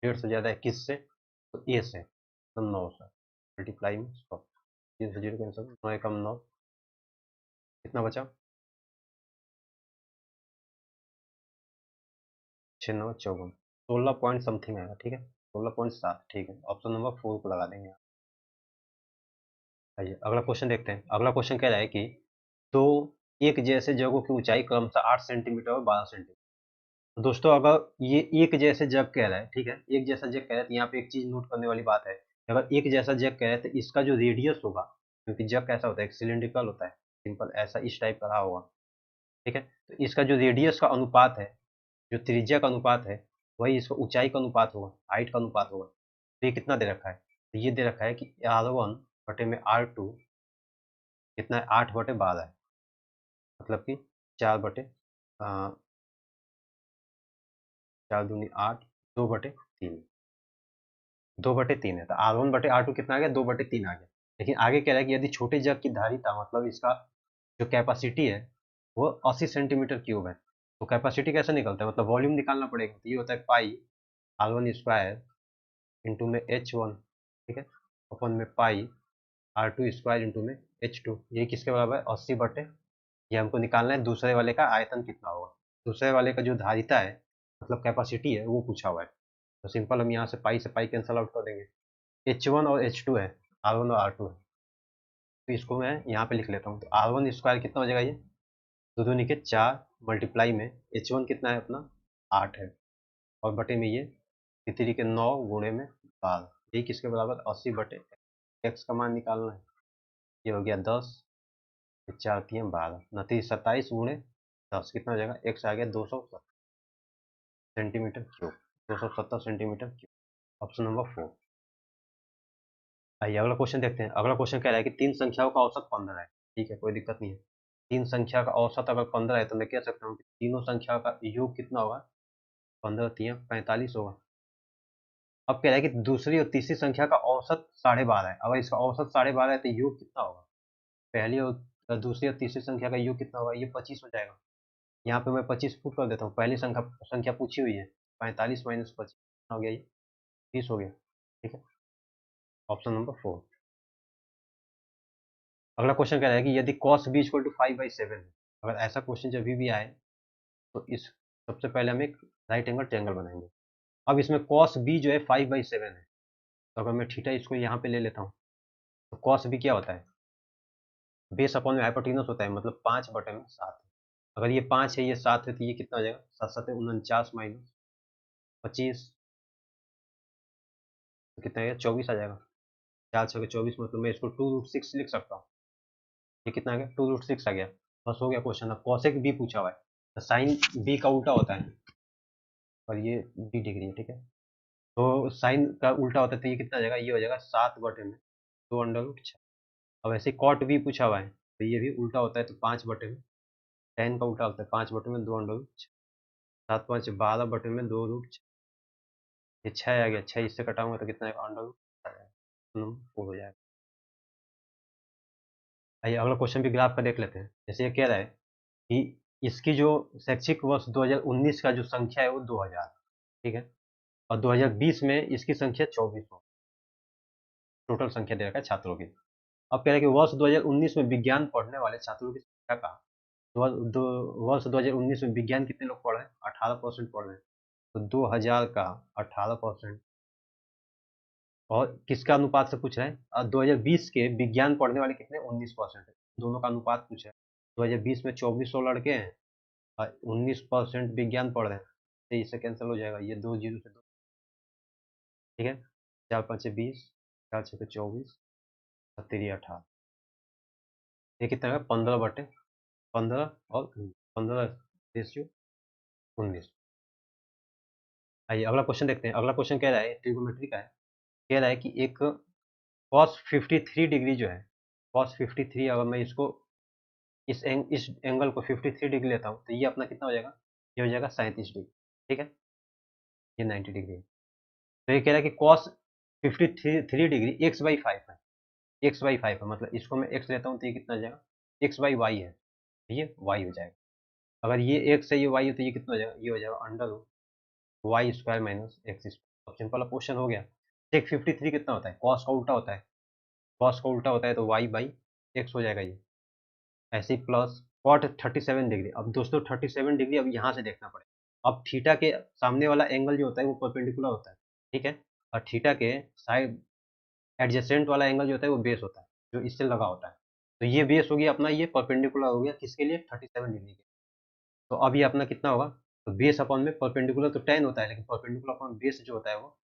150 ज़्यादा है किससे, तो ए से, तो 9 से मल्टीप्लाई में 100, 3 से 0 कैंसिल, 9 एकम 9, कितना बचा, 6 9 54, 16 पॉइंट समथिंग आएगा, ठीक है, 16.7, ठीक है, ऑप्शन नंबर 4 को लगा देंगे। आइए अगला क्वेश्चन देखते हैं। अगला क्वेश्चन कह रहा है कि दो एक जैसे जगहों की ऊंचाई क्रमशः 8 सेंटीमीटर और 12 सेंटीमीटर। तो दोस्तों अगर ये एक जैसे जग कह रहा है, ठीक है, एक जैसा जग कह रहा है, तो यहाँ पे एक चीज नोट करने वाली बात है, अगर एक जैसा जग कह रहा है तो इसका जो रेडियस होगा, क्योंकि जग कैसा होता है, एक सिलिंड्रिकल होता है, सिंपल ऐसा इस टाइप का रहा होगा, ठीक है, तो इसका जो रेडियस का अनुपात है, जो त्रिज्या का अनुपात है, वही इसका ऊंचाई का अनुपात होगा, हाइट का अनुपात होगा। तो ये कितना दे रखा है, तो ये दे रखा है कि R1/R2 कितना है, 8/12 है, मतलब कि 4/, 4×2 = 8, 2/3, 2/3 है, तो R1/R2 कितना आ गया, 2/3 आ गया। लेकिन आगे कह रहा है कि यदि छोटे जग की धारिता, मतलब इसका जो कैपेसिटी है वो 80 सेंटीमीटर क्यूब है, तो कैपेसिटी कैसे निकलता है, मतलब वॉल्यूम निकालना पड़ेगा, तो ये होता है पाई R1² इंटू में H1, ठीक है, अपन में पाई R2² इंटू में H2, ये किसके बराबर है, 80/, ये हमको निकालना है दूसरे वाले का आयतन कितना होगा, दूसरे वाले का जो धारिता है, मतलब कैपेसिटी है, वो पूछा हुआ है। तो सिंपल हम यहाँ से पाई कैंसल आउट कर देंगे, H1 और H2 है, R1 और R2 है, तो इसको मैं यहाँ पे लिख लेता हूँ, तो R1² कितना हो जाएगा, ये 2 2 निके 4 मल्टीप्लाई में H1 कितना है अपना 8 है, और बटे में ये तितरी के 9 गुणे में 12, ये किसके बराबर 80/, x का मान निकालना है, ये हो गया 10, 4×3 = 12, 29 27 गुणे 10 कितना हो जाएगा, x आ गया 270 centimetre cube, 270 centimetre cube, option number 4। आइए अगला क्वेश्चन देखते हैं। अगला क्वेश्चन कह रहा है कि 3 संख्याओं का औसत 15 है, ठीक है, कोई दिक्कत नहीं है। 3 संख्या का औसत अगर 15 है तो मैं कह सकता हूँ कि तीनों संख्या का योग कितना होगा, 15 तियां 45 होगा। अब कह रहा है कि दूसरी और तीसरी संख्या का औसत 12.5 है। अगर इसका औसत 12.5 है तो योग कितना होगा? पहली और दूसरी और तीसरी संख्या का योग कितना होगा? ये 25 हो जाएगा। यहाँ पे मैं 25 पुट कर देता हूँ। पहली संख्या संख्या पूछी हुई है, 45 माइनस 25 कितना हो गया? ये 30 हो गया। ठीक है, ऑप्शन नंबर 4। अगला क्वेश्चन कह रहा है कि यदि cos b इक्वल टू 5/7 है, अगर ऐसा क्वेश्चन जब भी आए तो इस सबसे पहले हम एक राइट एंगल ट्रायंगल बनाएंगे। अब इसमें cos b जो है 5/7 है, तो अगर मैं थीटा इसको यहाँ पे ले लेता हूँ तो cos b क्या होता है? बेस अपॉन में हाइपोटेन्यूज होता है, मतलब 5/7। अगर ये 5 है, ये 7 है, तो ये कितना हो जाएगा? 7 7 49 माइनस 25, तो कितना आएगा? 24 आ जाएगा। 4 6 24, मतलब मैं इसको 2√6 लिख सकता हूँ। ये कितना आ गया? 2√6 आ गया। बस हो गया क्वेश्चन। अब कॉसेक बी पूछा हुआ है, तो साइन बी का उल्टा होता है, और ये बी डिग्री है। ठीक है, तो साइन का उल्टा होता है, तो ये कितना आ जाएगा? ये हो जाएगा 7/2 √6। अब ऐसे कॉट बी पूछा हुआ है, तो ये भी उल्टा होता है, तो 5/, टेन का उल्टा होता है 5/2 √6। 7×5 = 12/2 √6। ये 6 आ गया। 6 इससे कटाऊंगा तो कितना आएगा? √, 4 हो जाएगा। आइए अगला क्वेश्चन भी ग्राफ का देख लेते हैं। जैसे ये कह रहा है कि इसकी जो शैक्षिक वर्ष 2019 का जो संख्या है वो 2000, ठीक है, और 2020 में इसकी संख्या 2400, टोटल संख्या दे रखा है छात्रों की। अब कह रहे हैं कि वर्ष 2019 में विज्ञान पढ़ने वाले छात्रों की संख्या का, वर्ष 2019 में विज्ञान कितने लोग पढ़ रहे हैं? 18% पढ़ रहे हैं, तो 2000 का 18%। और किसका अनुपात से पूछ रहे हैं? 2020 के विज्ञान पढ़ने वाले कितने? 19% है। दोनों का अनुपात पूछा है। 2020 में 2400 लड़के हैं और 19% विज्ञान पढ़ रहे हैं, तो इससे कैंसिल हो जाएगा। ये 2 जीरो से 2, ठीक है। 4×5 = 20, 4×6 = 24, और 3×8 ये कितना है? 15/15 और 15:19। आइए अगला क्वेश्चन देखते हैं। अगला क्वेश्चन कह रहा है, ट्रिग्नोमेट्री का है। कह रहा है कि एक cos 53 डिग्री जो है, cos 53, अगर मैं इसको इस एंगल को 53 डिग्री लेता हूँ, तो ये अपना कितना हो जाएगा? ये हो जाएगा 37 डिग्री। ठीक है, ये 90 डिग्री है। तो ये कह रहा है कि cos 53 डिग्री x/5 है। x/5 है, मतलब इसको मैं x लेता हूँ तो ये कितना हो जाएगा? x/y है, तो ये y हो जाएगा। अगर ये x है, ये y है, तो ये कितना हो जाएगा? ये हो जाएगा √y² माइनस x²। अब सिंपल क्वेश्चन हो गया। sec 53 कितना होता है? cos का उल्टा होता है, cos का उल्टा होता है, तो y/x हो जाएगा ये। ऐसे ही प्लस cot 37 डिग्री। अब दोस्तों 37 डिग्री अब यहाँ से देखना पड़ेगा। अब थीटा के सामने वाला एंगल जो होता है वो परपेंडिकुलर होता है, ठीक है, और थीटा के साइड एडजेसेंट वाला एंगल जो होता है वो बेस होता है, जो इससे लगा होता है। तो ये बेस हो गया अपना, ये परपेंडिकुलर हो गया किसके लिए? 37 डिग्री के। तो अब ये अपना कितना होगा? तो बेस अपॉन में परपेंडिकुलर तो tan होता है, लेकिन परपेंडिकुलर अपॉन बेस जो होता है वो,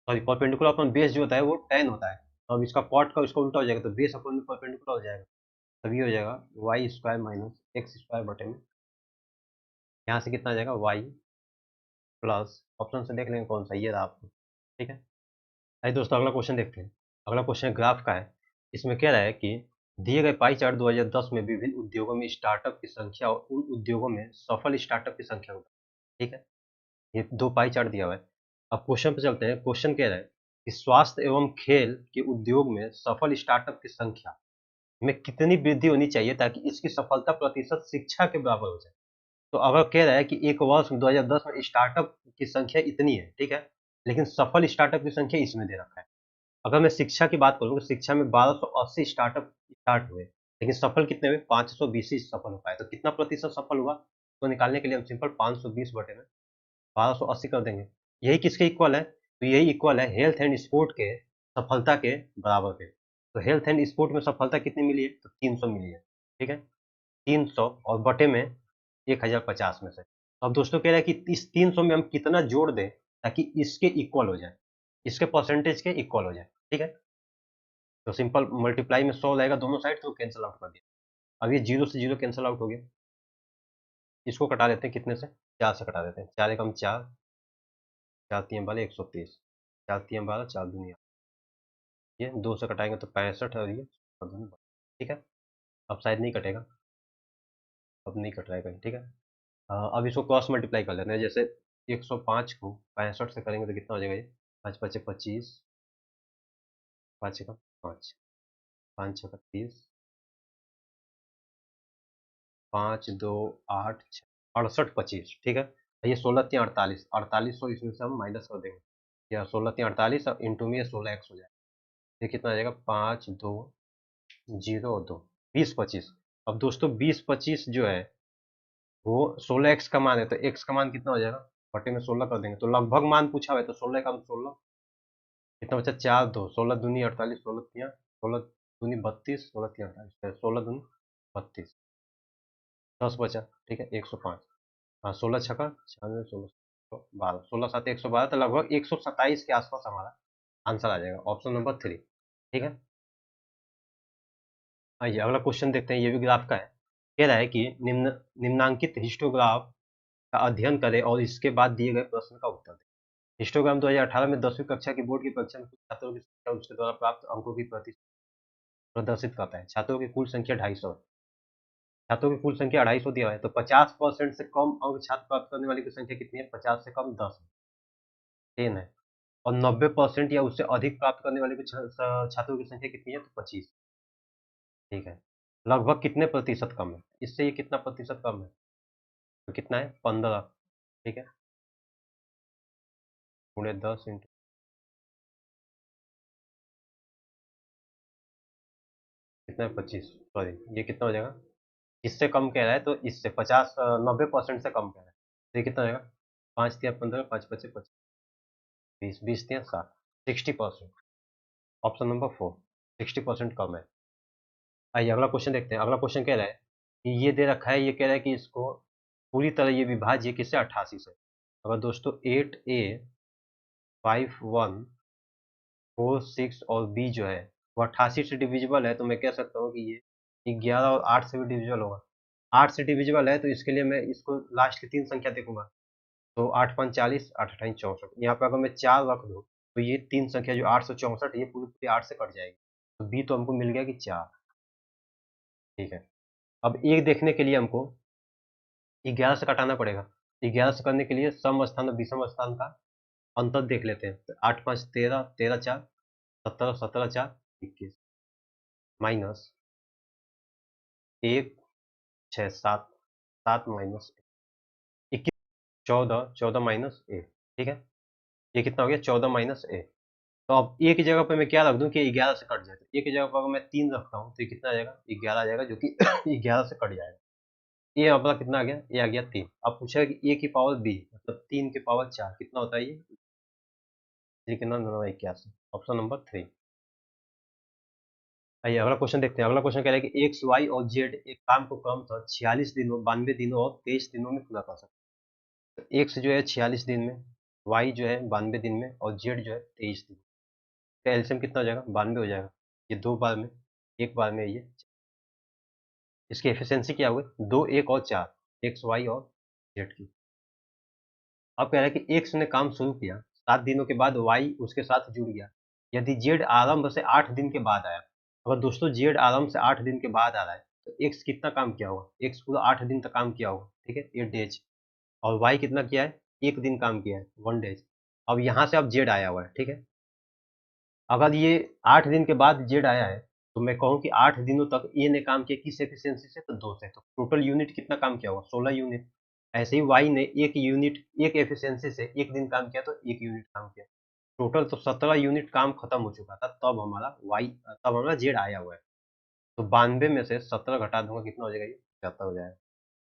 सॉरी, परपेंडिकुलर अपॉन बेस जो होता है वो tan होता है। तो अब इसका कॉट का उसका उल्टा हो जाएगा, तो बेस अपॉन में परपेंडिकुलर हो जाएगा, तभी हो जाएगा y² माइनस x² बटे में, यहाँ से कितना आ जाएगा? y प्लस, ऑप्शन से देख लेंगे कौन सा, ये रहा आपको। ठीक है, आइए दोस्तों अगला क्वेश्चन देखते हैं। अगला क्वेश्चन ग्राफ का है। इसमें कह रहा है कि दिए गए पाई चार्ट 2010 में विभिन्न उद्योगों में स्टार्टअप की संख्या और उन उद्योगों में सफल स्टार्टअप की संख्या होगा। ठीक है, ये 2 पाई चार्ट दिया हुआ है। अब क्वेश्चन पे चलते हैं। क्वेश्चन कह रहा है कि स्वास्थ्य एवं खेल के उद्योग में सफल स्टार्टअप की संख्या में कितनी वृद्धि होनी चाहिए ताकि इसकी सफलता प्रतिशत शिक्षा के बराबर हो जाए। तो अगर कह रहा है कि एक वर्ष 2010 में स्टार्टअप की संख्या इतनी है, ठीक है, लेकिन सफल स्टार्टअप की संख्या इसमें दे रखा है। अगर मैं शिक्षा की बात करूँ तो शिक्षा में 1280 स्टार्टअप स्टार्ट हुए, लेकिन सफल कितने हुए? 520 ही सफल हो पाए। तो कितना प्रतिशत सफल हुआ? तो निकालने के लिए हम सिंपल 520 बटे में 1280 कर देंगे। यही किसके इक्वल है? तो यही इक्वल है हेल्थ एंड स्पोर्ट के सफलता के बराबर के। तो हेल्थ एंड स्पोर्ट में सफलता कितनी मिली है? तो 300 मिली है। ठीक है, 300 और बटे में 1050 में से। तो अब दोस्तों कह रहा है कि इस 300 में हम कितना जोड़ दें ताकि इसके इक्वल हो जाए, इसके परसेंटेज के इक्वल हो जाए। ठीक है, तो सिंपल मल्टीप्लाई में 100 रहेगा दोनों साइड, तो कैंसिल आउट कर दिया। अब ये 0 से 0 कैंसिल आउट हो गया। इसको कटा देते हैं कितने से? 4 से कटा देते हैं। 4 एकम 4, 4 तियां 12, 130, 4 तियां 12, 4 दूनी 8। ये 2 से कटाएंगे तो 65, और ये 12। ठीक है, अब शायद नहीं कटेगा, अब नहीं कट रहा है कहीं। ठीक है, अब इसको क्रॉस मल्टीप्लाई कर लेते हैं। जैसे 105 को 65 से करेंगे तो कितना हो जाएगा ये? 5 पचे 25, 5 छका 5, 5 छका 30, 5 2 8 68 25, ठीक है। ये 16 3 48, 4800 इसमें से हम माइनस कर देंगे, या 16 3 48 और इंटू में ये 16x हो जाएगा। ये कितना आ जाएगा? 5 2 0 2 20 25। अब दोस्तों 20 25 जो है वो 16x का मान है, तो x का मान कितना हो जाएगा? बटे में 16 कर देंगे, तो लगभग मान पूछा हुआ है, तो 16 का 16 कितना बचा? 4 2 16 दूनी 48, 16 तिया 16 दूनी 32, 16 तिया 48, 16 दूनी 32, 10 बचा, ठीक है 105। हाँ 16 छका 96, 16 12, 16 7 112, तो लगभग 127 के आसपास हमारा आंसर आ जाएगा, ऑप्शन नंबर 3, ठीक है। आइए अगला क्वेश्चन देखते हैं, ये भी ग्राफ का है। कह रहा है कि निम्नांकित हिस्टोग्राफ का अध्ययन करें और इसके बाद दिए गए प्रश्न का उत्तर दें। हिस्टोग्राम 2018 में 10वीं कक्षा की बोर्ड की परीक्षा में कुछ छात्रों की संख्या उसके द्वारा प्राप्त अंकों की प्रदर्शित करता है। छात्रों की कुल संख्या 250 है। छात्रों की कुल संख्या 250 दिया है, तो 50% से कम अंक छात्र प्राप्त करने वाले की संख्या कितनी है? 50 से कम 10 है, 10 है। और 90% या उससे अधिक प्राप्त करने वाले छात्रों की संख्या कितनी है? तो 25, ठीक है। लगभग कितने प्रतिशत कम है? इससे ये कितना प्रतिशत कम है? तो कितना है? 15, ठीक है। गुणे 10 इंटू कितना है? 25, सॉरी ये कितना हो जाएगा? इससे कम कह रहा है, तो इससे 50 90% से कम कह रहा है, तो ये कितना हो जाएगा? 5 तिया 15, 5 पचे 25, 20 20 तिया 60, 60%, ऑप्शन नंबर 4, 60% कम है। आइए अगला क्वेश्चन देखते हैं। अगला क्वेश्चन कह रहा है कि ये दे रखा है, ये कह रहा है कि इसको पूरी तरह ये विभाज्य किससे? 88 से। अगर दोस्तों 8a 5 1 4 6 और b जो है वो 88 से डिविजिबल है, तो मैं कह सकता हूँ कि ये 11 और 8 से भी डिविजिबल होगा। 8 से डिविजिबल है, तो इसके लिए मैं इसको लास्ट की 3 संख्या देखूंगा, तो 8 5 40, 8 अठाई 64। यहाँ पे अगर मैं 4 रख दूँ तो ये 3 संख्या जो 864, ये पूरी पूरी 8 से कट जाएगी, तो b तो हमको मिल गया कि 4, ठीक है। अब एक देखने के लिए हमको 11 से घटाना पड़ेगा। 11 से करने के लिए सम स्थान और विषम स्थान का अंतर देख लेते हैं। तो 8 5 13, 13 4 17, 17 4 21, माइनस 1 6 7, 7 माइनस 21, 14, 14 माइनस 1, ठीक है। ये कितना हो गया? 14 माइनस 1। तो अब एक की जगह पे मैं क्या रख दूं कि 11 से कट जाए, तो एक की जगह पर अगर मैं 3 रखता हूँ तो ये कितना आ जाएगा? 11 आ जाएगा, जो कि 11 से कट जाएगा। ये अपना कितना आ गया? ये आ गया 3। अब पूछा है कि a की पावर b मतलब 3 की पावर 4 कितना होता है? ये कितना? 81, ऑप्शन नंबर 3। आइए अगला क्वेश्चन देखते हैं। अगला क्वेश्चन कह रहा है कि एक्स वाई और जेड एक काम को क्रमशः 46 दिनों, 92 दिनों और 23 दिनों में पूरा कर सकते हैं। तो एक्स जो है 46 दिन में, वाई जो है 92 दिन में और जेड जो है 23 दिन में। तो एलसीएम कितना हो जाएगा? 92 हो जाएगा। ये 2 बार में, एक बार में ये। इसकी एफिशिएंसी क्या हुई? 2 1 और 4, एक्स वाई और जेड की। अब कह रहा है कि एक्स ने काम शुरू किया, 7 दिनों के बाद वाई उसके साथ जुड़ गया। यदि जेड आरंभ से 8 दिन के बाद आया, अगर दोस्तों जेड आरंभ से 8 दिन के बाद आ रहा है, तो एक्स कितना काम किया होगा? एक्स पूरा 8 दिन तक काम किया होगा, ठीक है, 8 डेज। और वाई कितना किया है? 1 दिन काम किया है, 1 डेज। अब यहाँ से अब जेड आया हुआ है, ठीक है। अगर ये 8 दिन के बाद जेड आया है, तो मैं कहूँ कि 8 दिनों तक ए ने काम किया किस एफिशिएंसी से? तो 2 से। तो टोटल यूनिट कितना काम किया होगा? 16 यूनिट। ऐसे ही वाई ने एक यूनिट, एक एफिशिएंसी से 1 दिन काम किया, तो 1 यूनिट काम किया। टोटल तो 17 यूनिट काम खत्म हो चुका था, तब हमारा जेड आया हुआ है। तो 92 में से 17 घटा दूंगा, कितना हो जाएगा? ये 75 हो जाएगा,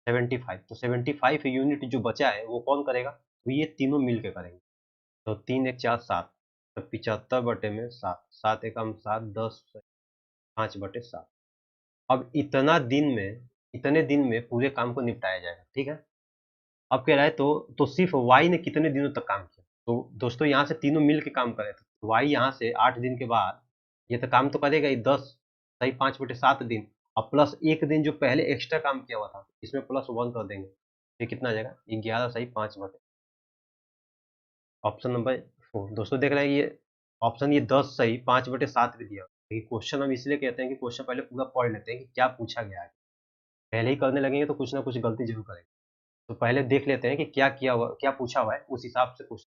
75। तो 75 यूनिट जो बचा है वो कौन करेगा? तो ये तीनों मिल के करेंगे। तो 3 1 4 7, तो 75 बटे में 7, 7 एकम 7, 10 5 बटे 7। अब इतने दिन में पूरे काम को निपटाया जाएगा, ठीक है। अब कह रहा है तो सिर्फ वाई ने कितने दिनों तक काम किया? तो दोस्तों यहाँ से तीनों मिल के काम करे, तो वाई यहाँ से 8 दिन के बाद ये तो काम तो करेगा ही, 10 सही 5 बटे 7 दिन, और प्लस एक दिन जो पहले एक्स्ट्रा काम किया हुआ था, इसमें प्लस 1 कर देंगे, ये कितना आ जाएगा? 11 सही 5 बटे, ऑप्शन नंबर 4। दोस्तों देख रहे हैं ये ऑप्शन, ये 10 सही 5 बटे 7 भी दिया। देखिए क्वेश्चन हम इसलिए कहते हैं कि क्वेश्चन पहले पूरा पढ़ लेते हैं कि क्या पूछा गया है। पहले ही करने लगेंगे तो कुछ ना कुछ गलती जरूर करेंगे। तो पहले देख लेते हैं कि क्या किया हुआ, क्या पूछा हुआ है, उस हिसाब से पूछ।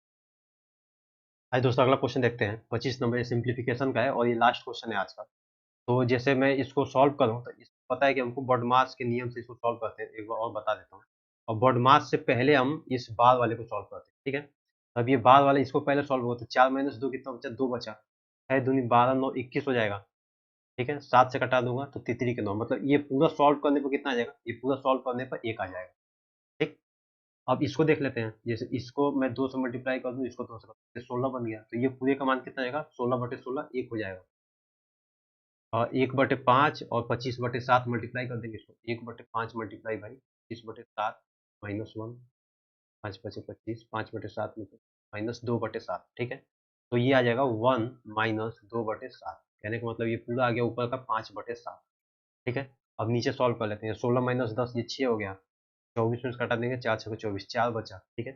आइए दोस्तों अगला क्वेश्चन देखते हैं। 25 नंबर, ये सिंप्लीफिकेशन का है और ये लास्ट क्वेश्चन है आज का। तो जैसे मैं इसको सॉल्व करूँ तो पता है कि हमको बॉडमास के नियम से इसको सॉल्व करते हैं। एक बार और बता देता हूँ। और बॉडमास से पहले हम इस बार वाले को सॉल्व करते हैं, ठीक है। अब ये बार वाले इसको पहले सॉल्व हुआ तो 4 माइनस 2 कितना बचा, 2 बचा। 6 दूनी 12, 9 21 हो जाएगा, ठीक है। 7 से कटा दूंगा तो तितली के 9, मतलब ये पूरा सॉल्व करने पर कितना आ जाएगा, ये पूरा सॉल्व करने पर 1 आ जाएगा, ठीक। अब इसको देख लेते हैं। जैसे इसको मैं 2 से मल्टीप्लाई कर दूं, इसको 2 से कर दूं, 16 बन गया। तो ये पूरे का मान कितना आएगा, 16/16 1 हो जाएगा। और 1/5 और 25/7 मल्टीप्लाई कर देंगे इसको। 1/5 मल्टीप्लाई बाई 25/7 -1, 5 5 25, 5/7 में -2/7, ठीक है। तो ये आ जाएगा 1 माइनस 2/7। कहने का मतलब ये पूरा आ गया ऊपर का 5/7, ठीक है। अब नीचे सॉल्व कर लेते हैं। 16 माइनस 10 ये 6 हो गया। 24 में से घटा देंगे, 4 6 24, 4 बचा, ठीक है।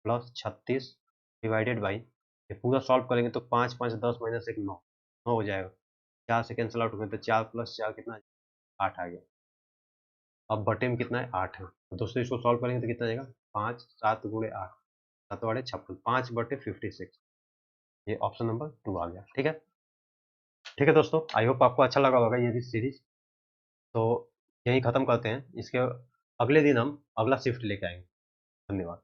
प्लस 36 डिवाइडेड बाई, ये पूरा सॉल्व करेंगे तो 5 5 10 माइनस 1 9, 9 हो जाएगा। 4 से कैंसिल आउट हो गया तो 4 प्लस 4 कितना, 8 आ गया। अब बटे में कितना है, 8 है। तो दोस्तों इसको सॉल्व करेंगे तो कितना आएगा, 5 7 गुणे 8, 7 8 56, 5/56। ये ऑप्शन नंबर 2 आ गया, ठीक है। ठीक है दोस्तों, आई होप आपको अच्छा लगा होगा ये भी सीरीज। तो यही खत्म करते हैं। इसके अगले दिन हम अगला शिफ्ट लेके आएंगे। धन्यवाद।